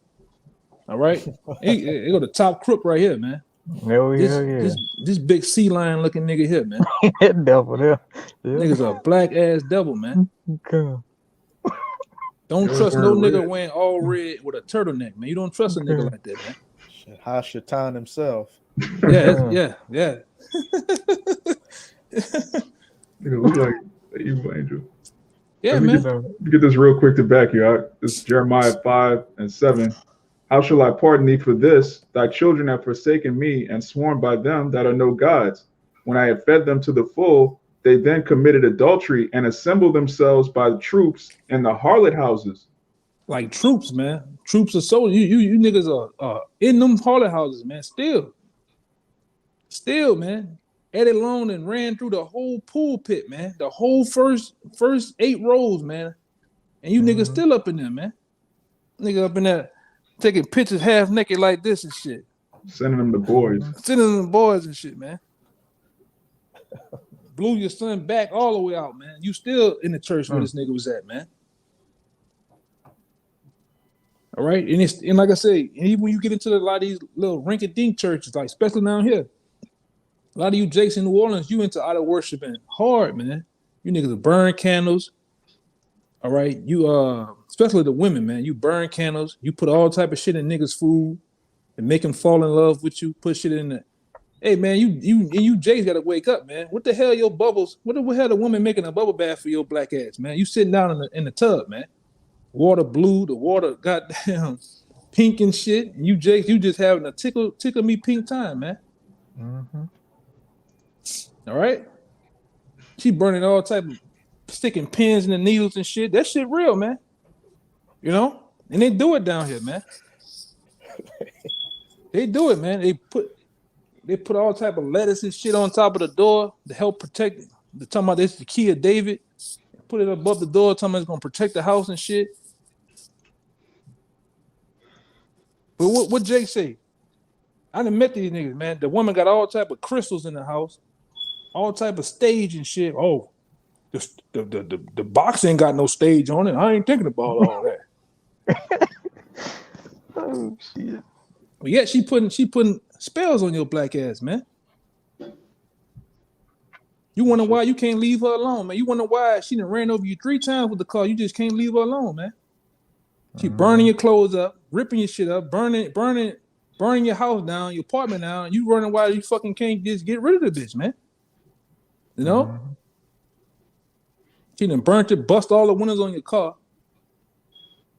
All right, they go the top crook right here, man. Oh yeah, This big sea lion looking nigga here, man. that devil there. Yeah. Nigga's a black ass devil, man. Okay. Don't trust no nigga wearing all red with a turtleneck, man. You don't trust a nigga like that, man. Hashatan himself. Yeah. It look like an evil angel. Yeah, Let me man. get this real quick to back you out. This is Jeremiah 5:7. "How shall I pardon thee for this? Thy children have forsaken me and sworn by them that are no gods. When I had fed them to the full, they then committed adultery and assembled themselves by the troops in the harlot houses." Like troops, man. Troops of soldiers. You niggas are in them harlot houses, man. Still, man. Eddie Long and ran through the whole pulpit, man. The whole first 8 rows, man. And you niggas still up in there, man. Nigga up in there taking pictures half naked like this and shit. Sending them to boys. Sending them boys and shit, man. Blew your son back all the way out, man. You still in the church where this nigga was at, man. All right, and like I say, even when you get into a lot of these little rinky-dink churches, like especially down here, a lot of you jakes in New Orleans, you into idol worshiping hard, man. You niggas burn candles. All right, you especially the women, man. You burn candles. You put all type of shit in niggas' food and make them fall in love with you. Put shit in there. Hey, man, you jakes gotta wake up, man. What the hell, your bubbles? What the hell, the woman making a bubble bath for your black ass, man? You sitting down in the tub, man. Water blue, the water goddamn pink and shit. And you jakes, you just having a tickle me pink time, man. Mm-hmm. All right. She burning all type of sticking pins in the needles and shit. That shit real, man. You know? And they do it down here, man. They do it, man. They put all type of lettuce and shit on top of the door to help protect it. They're talking about this the key of David. Put it above the door, talking about it's gonna protect the house and shit. But what Jake say? I done met these niggas, man. The woman got all type of crystals in the house, all type of stage and shit. Oh, the box ain't got no stage on it. I ain't thinking about all that. Oh shit. But yet she putting spells on your black ass, man. You wonder why you can't leave her alone, man. You wonder why she done ran over you 3 times with the car. You just can't leave her alone, man. She burning your clothes up, ripping your shit up, burning your house down, your apartment down. You running why you fucking can't just get rid of the bitch, man. You know? She done burnt it, bust all the windows on your car.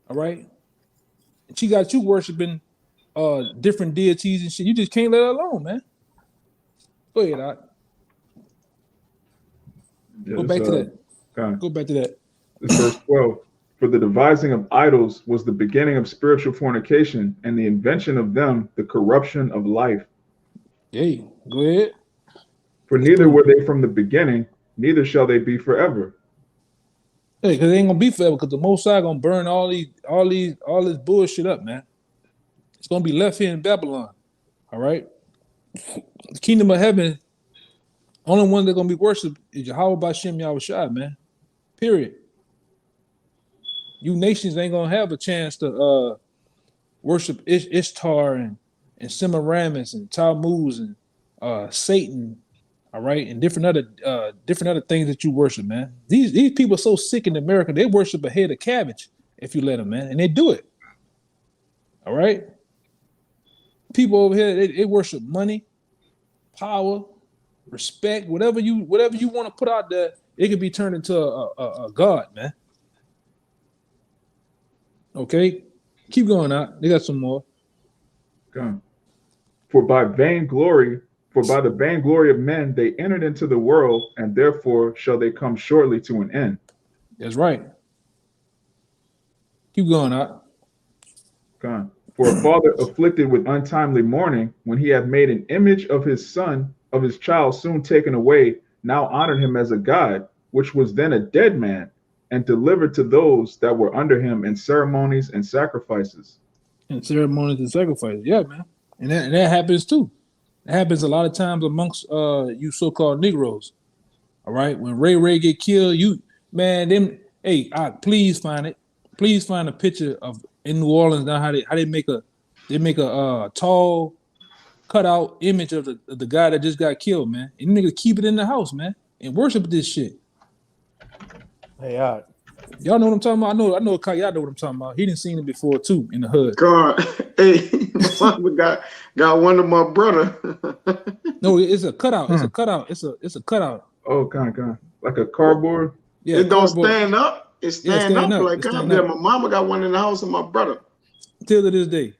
All right. And she got you worshiping different deities and shit. You just can't let her alone, man. Go ahead, Doc. Go back to that. Okay. Go back to that. This verse 12. For the devising of idols was the beginning of spiritual fornication, and the invention of them the corruption of life. Hey, go ahead. For neither were they from the beginning, neither shall they be forever. Hey, because they ain't gonna be forever. Because the Most High gonna burn all this bullshit up, man. It's gonna be left here in Babylon. All right. The kingdom of heaven, only one that's gonna be worshipped is Yahweh Bashem Yahushua, man. Period. You nations ain't gonna have a chance to worship Ishtar and Semiramis and Tammuz and Satan, all right, and different other things that you worship, man. These people are so sick in America, they worship a head of cabbage if you let them, man, and they do it. All right. People over here, they worship money, power, respect, whatever you want to put out there, it could be turned into a god, man. Okay, keep going out. They got some more. Okay. For by the vainglory of men they entered into the world, and therefore shall they come shortly to an end. That's right. Keep going out. Okay. For a father afflicted with untimely mourning, when he hath made an image of his son, of his child soon taken away, now honored him as a god, which was then a dead man, and delivered to those that were under him in ceremonies and sacrifices. And ceremonies and sacrifices. Yeah, man. And that happens too. It happens a lot of times amongst you so-called Negroes. All right. When Ray get killed, please find it. Please find a picture of in New Orleans now how they make a tall cutout image of the guy that just got killed, man. And niggas keep it in the house, man, and worship this shit. Hey, y'all know what I'm talking about. I know y'all know what I'm talking about. He didn't seen it before too in the hood. God, hey, my mama got one of my brother. No, it's a cutout. It's a cutout. It's a cutout. Oh, kind. Like a cardboard? Yeah, it don't stand up. It's stand up like it's kind of. My mama got one in the house of my brother. Till to this day.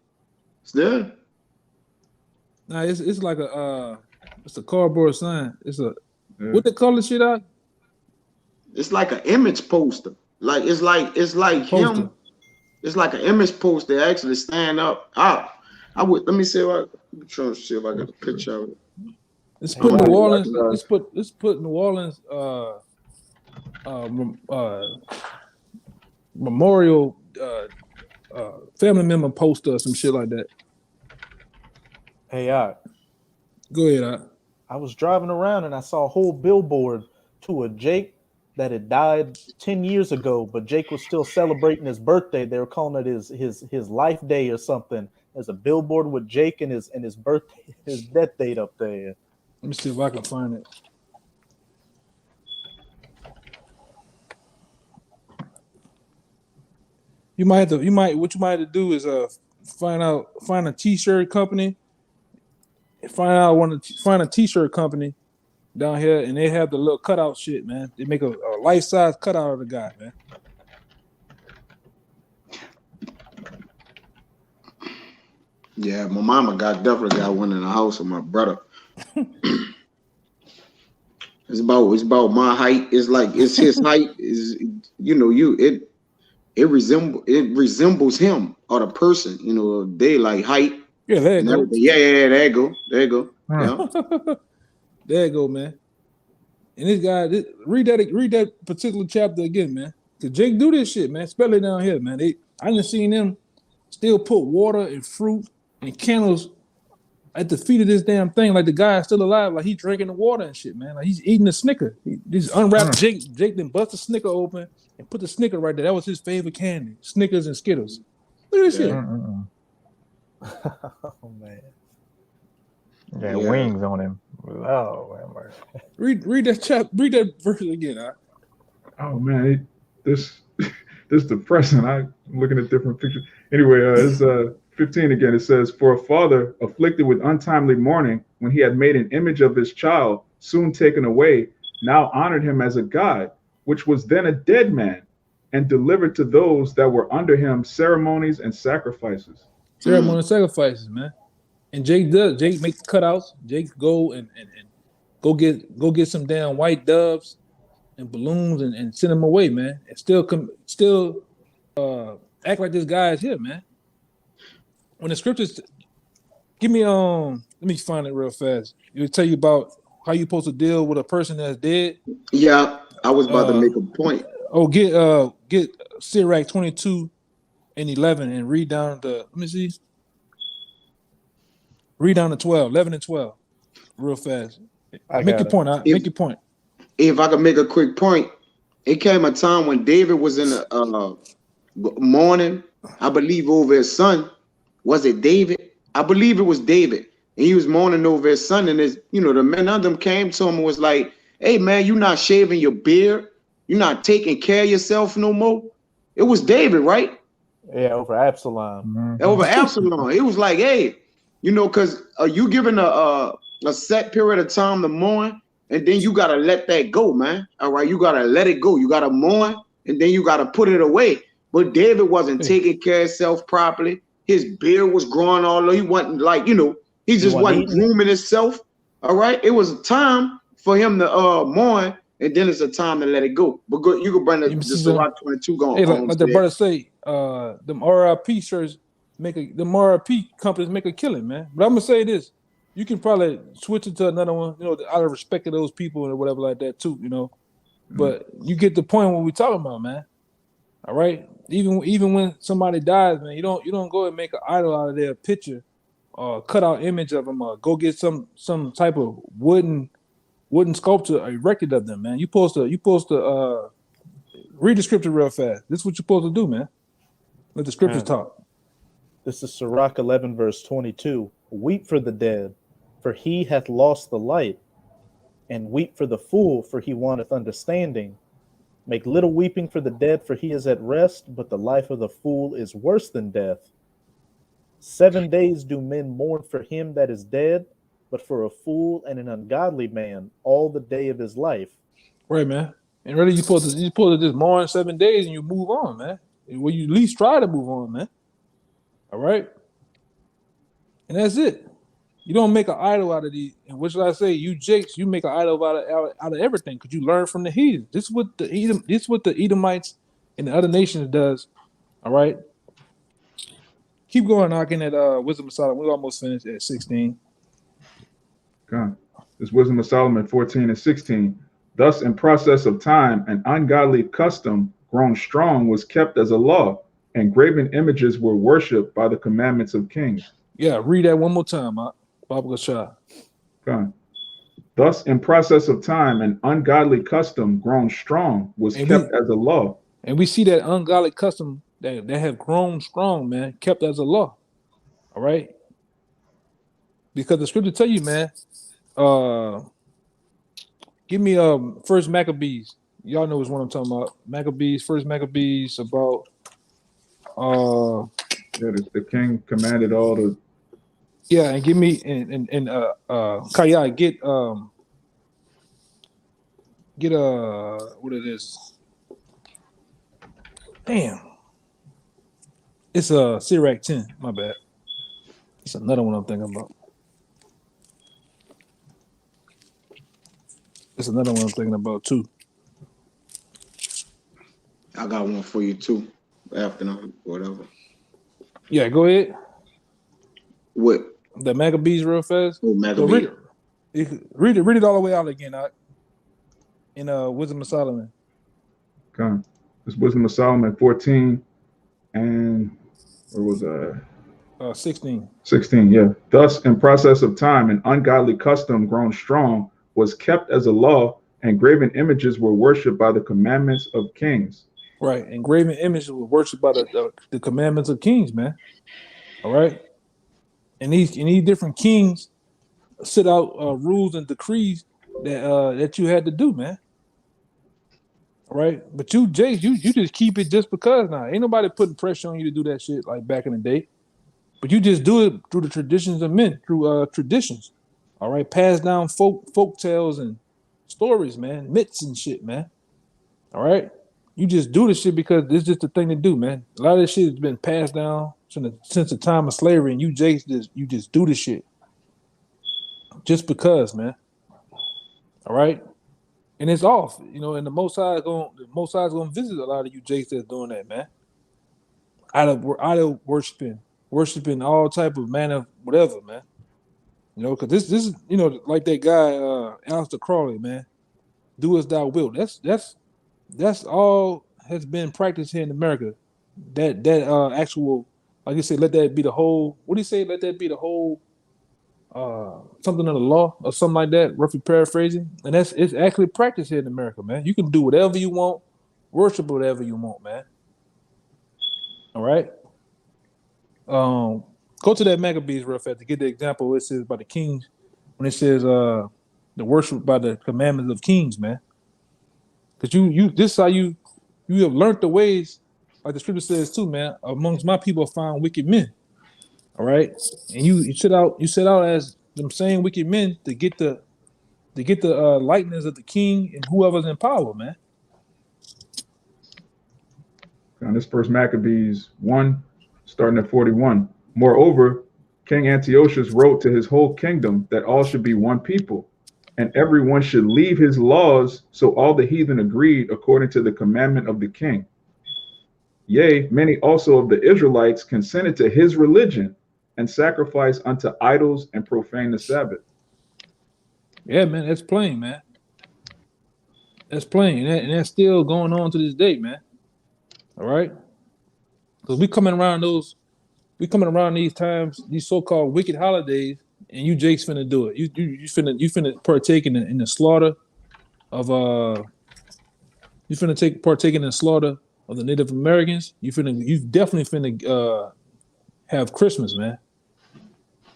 Yeah. Nah, it's like it's a cardboard sign. It's what they call this shit out? It's like an image poster. Like it's like poster. him. It's like an image poster actually stand up. I'm trying to see if I got a picture of it. It's put New Orleans. It's put New Orleans memorial family member poster or some shit like that. Hey, go ahead. I was driving around and I saw a whole billboard to a Jake that had died 10 years ago, but Jake was still celebrating his birthday. They were calling it his life day or something. There's a billboard with Jake and his birthday, his death date up there. Let me see if I can find it. What you might have to do is find a t-shirt company, find a t-shirt company down here, and they have the little cutout shit, man. They make a life-size cutout of the guy, man. Yeah, my mama definitely got one in the house of my brother. It's about my height. It's like it's his height. It resembles him or the person. They like height. Yeah, there you go. Yeah, there you go. Yeah. There you go, man. And this guy, read that particular chapter again, man. Cause Jake do this shit, man. Especially down here, man. I done seen them still put water and fruit and candles at the feet of this damn thing, like the guy is still alive, like he's drinking the water and shit, man. Like he's eating a Snicker. He just unwrapped Jake then bust the Snicker open and put the Snicker right there. That was his favorite candy, Snickers and Skittles. Look at this shit. Oh man. Yeah, wings on him. Oh, man, mercy. Read that verse again. Oh man, this this depressing. I'm looking at different pictures. Anyway, it's 15 again. It says, "For a father afflicted with untimely mourning, when he had made an image of his child, soon taken away, now honored him as a god, which was then a dead man, and delivered to those that were under him ceremonies and sacrifices." Ceremony sacrifices, man. And Jake make cutouts. Jake go and go get some damn white doves and balloons and send them away, man. And still act like this guy is here, man. When the scriptures give me let me find it real fast. It'll tell you about how you supposed to deal with a person that's dead. Yeah, I was about to make a point. Oh, get Sirach 22 and 11 and read down to, let me see. Read down to 12, 11 and 12, real fast. Make your point. Make your point. If I could make a quick point, it came a time when David was in a mourning, I believe, over his son. Was it David? I believe it was David. And he was mourning over his son. And the men of them came to him and was like, "Hey, man, you not shaving your beard. You're not taking care of yourself no more." It was David, right? Yeah, over Absalom. Mhm. Over Absalom. It was like, hey, because you given a set period of time to mourn, and then you got to let that go, man. All right, you got to let it go. You got to mourn, and then you got to put it away. But David wasn't taking care of himself properly. His beard was growing all over. He wasn't he just wasn't grooming himself. All right, it was a time for him to mourn, and then it's a time to let it go. But you can bring the Sirach 22 going. Hey, like the brother say, them RIP shirts them RIP companies make a killing, man. But I'm gonna say this: you can probably switch it to another one, out of respect to those people or whatever like that too, But you get the point what we're talking about, man. All right. Even when somebody dies, man, you don't go and make an idol out of their picture, or cut out image of them, or go get some type of wooden sculpture erected of them, man. You supposed to read the scripture real fast. This is what you're supposed to do, man. Let the scriptures talk. This is Sirach 11, verse 22. Weep for the dead, for he hath lost the light, and weep for the fool, for he wanteth understanding. Make little weeping for the dead, for he is at rest, but the life of the fool is worse than death. 7 days do men mourn for him that is dead, but for a fool and an ungodly man all the day of his life. Right, man. And really, you supposed to just mourn 7 days and you move on, man. Well, you at least try to move on, man. All right. And that's it. You don't make an idol out of these. And what should I say? You Jakes, you make an idol out of everything because you learn from the heathen. This is what the Edomites and the other nations does. All right. Keep going, knocking at Wisdom of Solomon. We're almost finished at 16. God. This Wisdom of Solomon 14 and 16. Thus, in process of time, an ungodly custom grown strong was kept as a law, and graven images were worshipped by the commandments of kings. Yeah, read that one more time, Baba Gashah. God. Thus, in process of time, an ungodly custom grown strong was kept as a law. And we see that ungodly custom that have grown strong, man, kept as a law. All right. Because the scripture tell you, man, give me First Maccabees. Y'all know which one I'm talking about. First Maccabees about the king commanded all the and give me and Kaya, get what it is. Damn. It's Sirach 10, my bad. It's another one I'm thinking about. It's another one I'm thinking about too. I got one for you too. After whatever. Yeah, go ahead. What? The Maccabees real fast. Oh, Maccabees. Read it all the way out again, in Wisdom of Solomon. Okay. This Wisdom of Solomon 14 and where was 16. 16, yeah. Thus, in process of time, an ungodly custom grown strong was kept as a law, and graven images were worshipped by the commandments of kings. Right, and graven images were worshipped by the commandments of kings, man. All right, and these different kings, set out rules and decrees that you had to do, man. All right, but you, Jay, you just keep it just because now. Ain't nobody putting pressure on you to do that shit like back in the day. But you just do it through the traditions of men, through traditions. All right, pass down folk tales and stories, man, myths and shit, man. All right, you just do the shit because it's just the thing to do, man. A lot of this shit has been passed down since the time of slavery, and you just do the shit just because, man. All right. And it's off, you know, and the Most High is gonna visit a lot of you Jakes that's doing that, man. Out of worshiping all type of manner, whatever, man. You know, because this is, you know, like that guy Aleister Crowley, man. Do as thou wilt. That's all has been practiced here in America. That actual, like you said, let that be the whole. What do you say? Let that be the whole. Something of the law or something like that, roughly paraphrasing, and it's actually practiced here in America, man. You can do whatever you want, worship whatever you want, man. All right. Go to that Maccabees real fast to get the example. It says by the kings when it says the worship by the commandments of kings, man. Because you this is how you have learned the ways, like the scripture says too, man. Amongst my people I found wicked men. All right, and you set out as them same wicked men to get the likeness of the king and whoever's in power, man. On this first Maccabees 1, starting at 41. Moreover, King Antiochus wrote to his whole kingdom that all should be one people, and everyone should leave his laws. So all the heathen agreed according to the commandment of the king. Yea, many also of the Israelites consented to his religion and sacrifice unto idols and profane the Sabbath. Yeah, man, that's plain, man. That's plain, and that's still going on to this day, man. All right, because we coming around these times, these so-called wicked holidays, and you Jake's finna do it. You finna partake in the slaughter of partake in the slaughter of the Native Americans. You definitely finna have Christmas, man.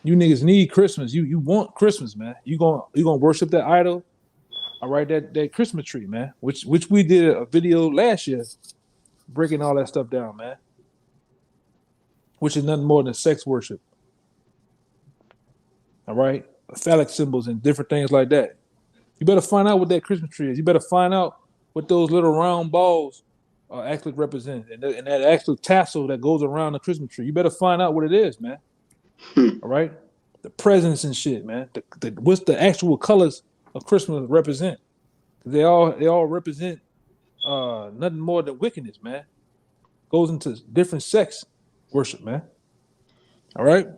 You niggas need Christmas. You want Christmas, man. You gonna worship that idol. All right, that Christmas tree, man. Which we did a video last year, breaking all that stuff down, man. Which is nothing more than sex worship. All right, phallic symbols and different things like that. You better find out what that Christmas tree is. You better find out what those little round balls actually represent, and that actual tassel that goes around the Christmas tree. You better find out what it is, man. All right, the presents and shit, man. What's the actual colors of Christmas represent? They all represent nothing more than wickedness, man. Goes into different sex worship, man. All right,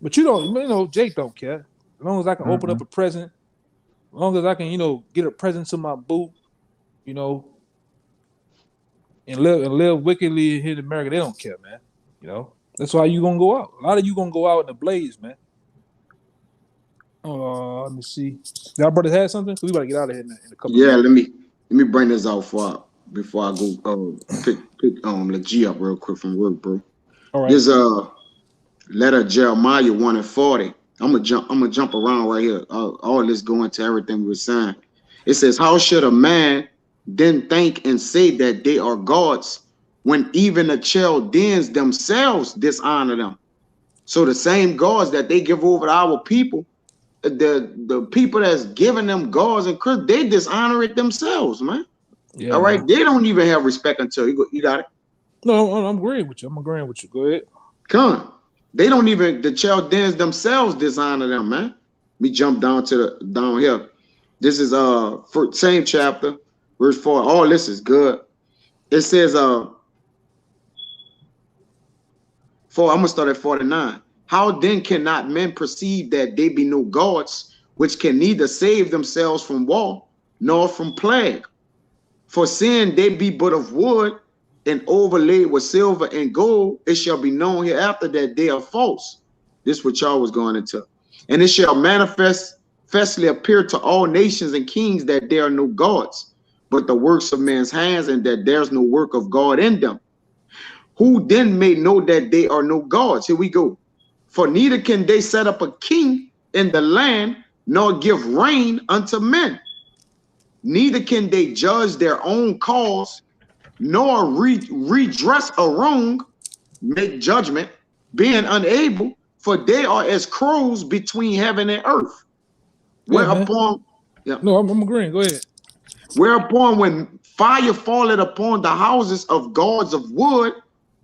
but you know, Jake don't care. As long as I can open up a present, as long as I can, get a present to my boo, and live wickedly here in America, they don't care, man. That's why you gonna go out. A lot of you gonna go out in the blaze, man. Let me see. Y'all brothers had something? We gotta get out of here in a couple. Yeah, let me bring this out before I go pick Legia up real quick from work, bro. All right. This letter Jeremiah 1:40. I'm gonna jump around right here. All this going to everything we're saying. It says, how should a man then think and say that they are gods when even the Chaldeans themselves dishonor them? So the same gods that they give over to our people, the people that's giving them gods and Christ, they dishonor it themselves, man. Yeah, all right, man. They don't even have respect until you got it. No, I'm agreeing with you. Go ahead. Come on. They don't even, the Chaldeans themselves dishonor them, man. Let me jump down here. This is same chapter, verse 4. All this is good. It says I'm gonna start at 49. How then cannot men perceive that they be no gods, which can neither save themselves from war nor from plague? For sin they be but of wood, and overlaid with silver and gold, it shall be known hereafter that they are false. This is what y'all was going into. And it shall manifestly appear to all nations and kings that there are no gods, but the works of man's hands, and that there's no work of God in them. Who then may know that they are no gods? Here we go. For neither can they set up a king in the land nor give rain unto men. Neither can they judge their own cause, nor redress a wrong, make judgment, being unable, for they are as crows between heaven and earth. Whereupon, No, I'm agreeing. Go ahead. whereupon when fire falleth upon the houses of gods of wood,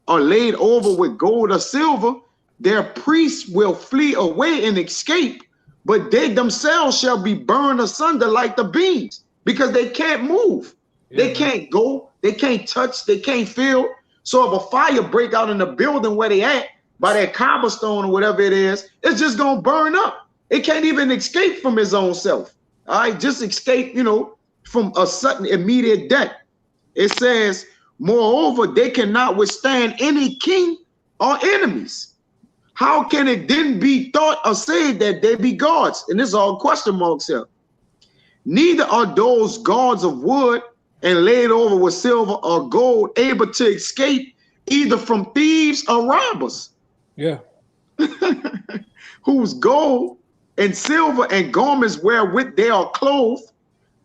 or laid over with gold or silver, their priests will flee away and escape, but they themselves shall be burned asunder like the beams, because they can't move. They can't go, they can't touch, they can't feel. So if a fire break out in the building where they at, by that cobblestone or whatever it is, it's just gonna burn up. It can't even escape from his own self. All right, just escape, from a sudden immediate death. It says, moreover, they cannot withstand any king or enemies. How can it then be thought or said that they be gods? And this is all question marks here. Neither are those gods of wood and laid over with silver or gold able to escape either from thieves or robbers. Yeah. Whose gold and silver and garments wherewith they are clothed,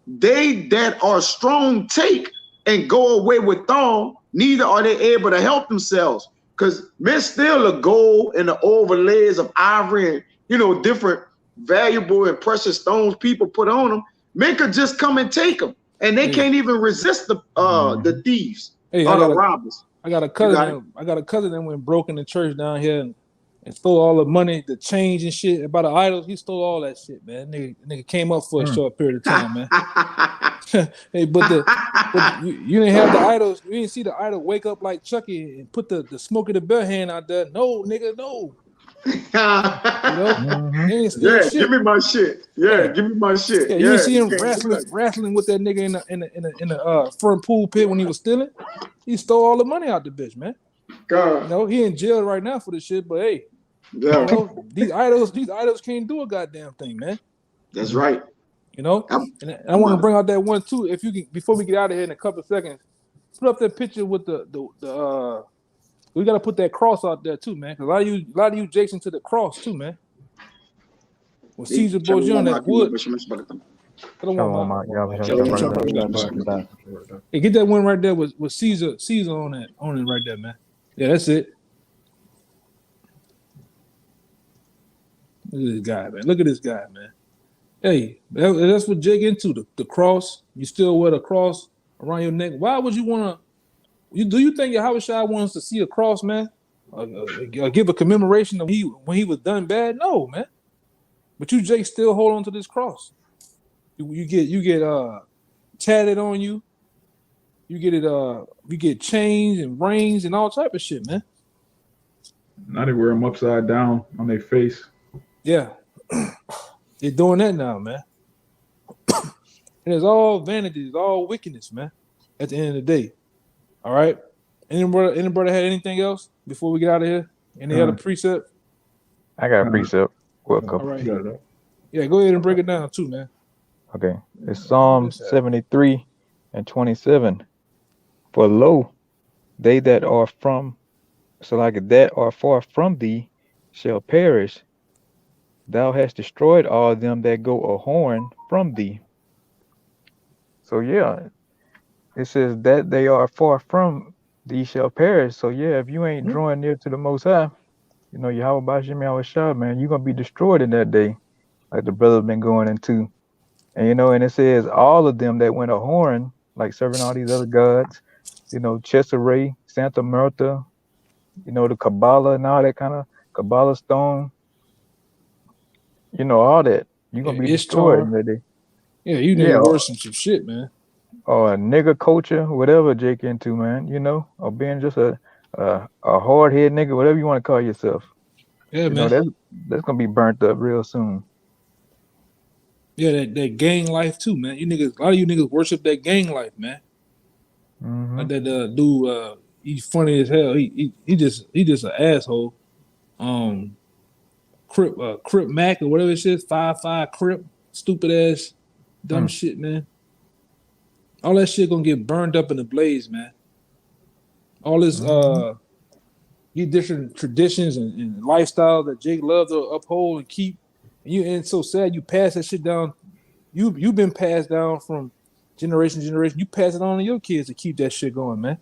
they that are strong take and go away withal, neither are they able to help themselves. Because men steal the gold and the overlays of ivory and different valuable and precious stones people put on them. Men could just come and take them, and they can't even resist the thieves or the robbers. I got a cousin. I got a cousin that went broke in the church down here and stole all the money, the change and shit about the idols. He stole all that shit, man. Nigga came up for a short period of time, man. Hey, but you didn't have the idols. You didn't see the idol wake up like Chucky and put the smoke of the bear hand out there. No, nigga, no. Yeah, give me my shit. Yeah, give me my shit. Yeah, you didn't see him wrestling with that nigga in the front pool pit when he was stealing. He stole all the money out the bitch, man. God. He in jail right now for this shit, but hey, these idols can't do a goddamn thing, man. That's right. And I want to bring out that one too. If you can, before we get out of here in a couple of seconds, put up that picture with the we gotta put that cross out there too, man. Because a lot of you Jason to the cross too, man. With Caesar Borgia that wood. Hey, get that one right there with Caesar on it right there, man. Yeah, that's it. Look at this guy, man. Look at this guy, man. Hey, that's what Jake into the cross. You still wear the cross around your neck. Why would you want to? Do you think Yahweh Shai wants to see a cross, man? Give a commemoration of when he was done bad? No, man. But you, Jake, still hold on to this cross. You get tatted on you. You get chains and rings and all type of shit, man. Now they wear them upside down on their face. Yeah. They're doing that now, man. And it's all vanity, it's all wickedness, man. At the end of the day. All right. Any brother had anything else before we get out of here? Any other precept? I got a precept. Welcome. All right. Yeah, go ahead and break it down too, man. Okay. It's Psalm 73 and 27. For lo, they that are far from thee shall perish. Thou hast destroyed all them that go a horn from thee. So yeah, it says that they are far from thee shall perish. So yeah, if you ain't drawing near to the Most High, Yahweh Bashim Yahweh Shah, man, you're gonna be destroyed in that day, like the brother been going into. And and it says all of them that went a horn, like serving all these other gods, Chesaray, Santa Martha, the Kabbalah and all that kind of Kabbalah stone. All that. You're gonna be destroyed in that day. Yeah, you need to worship some shit, man. Or a nigga culture, whatever Jake into, man, or being just a hard head nigga, whatever you want to call yourself. Yeah, man. That's gonna be burnt up real soon. Yeah, that gang life too, man. You niggas, a lot of you niggas worship that gang life, man. Mm-hmm. Like that dude, he's funny as hell. He just an asshole. Crip Mac or whatever it is, 5'5" Crip, stupid ass, dumb shit, man. All that shit gonna get burned up in the blaze, man. All this different traditions and lifestyles that Jake loves to uphold and keep, And it's so sad you pass that shit down. You've been passed down from generation to generation. You pass it on to your kids to keep that shit going, man.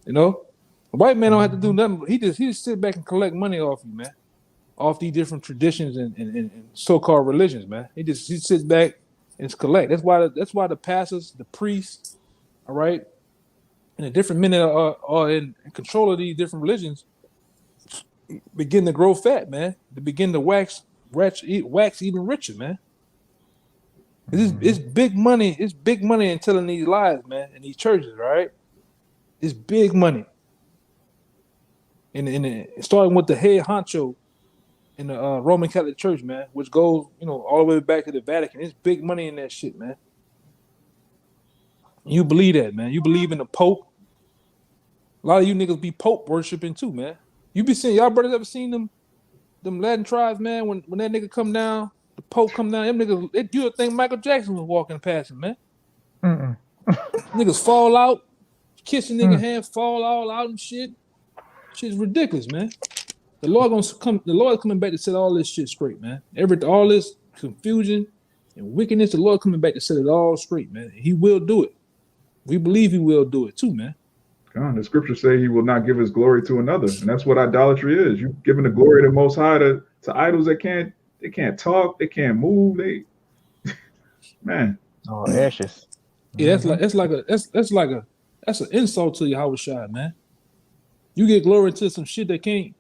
You know? A white man don't have to do nothing. He just sit back and collect money off you, man. Off these different traditions and so-called religions, man. He sits back and collect. That's why the pastors, the priests, all right, and the different men that are in control of these different religions begin to grow fat, man. They begin to wax even richer, man. It's big money. It's big money in telling these lies, man, in these churches, right? It's big money. And starting with the head honcho in the Roman Catholic Church, man, which goes, all the way back to the Vatican. It's big money in that shit, man. You believe that, man. You believe in the Pope. A lot of you niggas be Pope worshiping too, man. You be seeing, y'all brothers ever seen them Latin tribes, man, when that nigga come down, the Pope come down, them niggas, you would think Michael Jackson was walking past him, man. Niggas fall out, kiss a nigga hand, fall all out and shit. Shit's ridiculous, man. The Lord coming back to set all this shit straight, man. All this confusion and wickedness, the Lord coming back to set it all straight, man. He will do it. We believe he will do it too, man. God, the scriptures say he will not give his glory to another. And that's what idolatry is. You giving the glory to Most High to idols that can't talk, they can't move, man. Oh, ashes. Yeah, that's an insult to Yahushua, man. You get glory to some shit that can't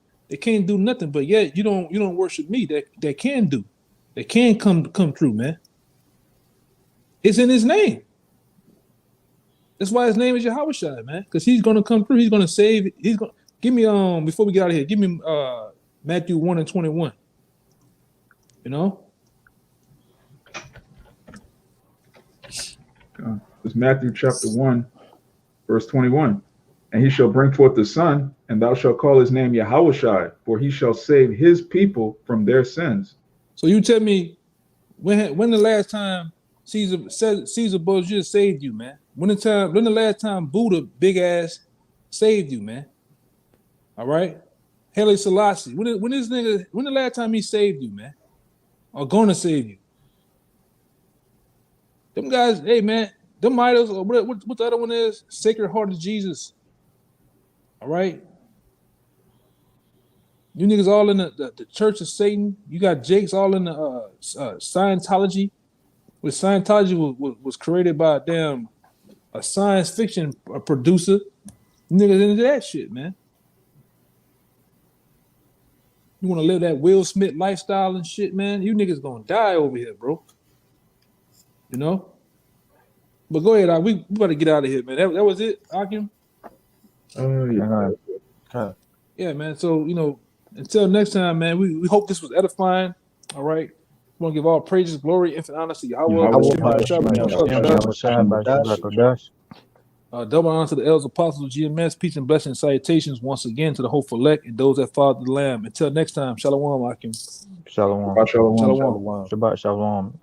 do nothing, but yet you don't worship me that can do. That can come true, man. It's in his name. That's why his name is Yahushua, man. Because he's gonna come through. He's gonna save. He's gonna give me before we get out of here. Give me Matthew 1:21. It's Matthew chapter 1, verse 21. And he shall bring forth the son, and thou shalt call his name Yahushua, for he shall save his people from their sins. So you tell me when the last time Caesar Borgia saved you, man? When the last time Buddha big ass saved you, man? All right, Haile Selassie. When the last time he saved you, man? Or gonna save you? Them guys, hey man, them idols. Or what the other one is? Sacred Heart of Jesus. All right. You niggas all in the Church of Satan. You got Jakes all in the Scientology. Which Scientology was created by a science fiction producer. You niggas into that shit, man. You want to live that Will Smith lifestyle and shit, man? You niggas gonna die over here, bro. But go ahead, we better get out of here, man. That was it, Akim? Yeah. Yeah, man. So, until next time, man, we hope this was edifying. All right. We want to give all praises, glory, infinite honor to Yahweh. Double honor to the elders, apostles, GMS, peace and blessings, salutations once again to the hopeful elect and those that follow the Lamb. Until next time, Shalom, Akim. Shalom. Shalom. Shalom. Shabbat shalom.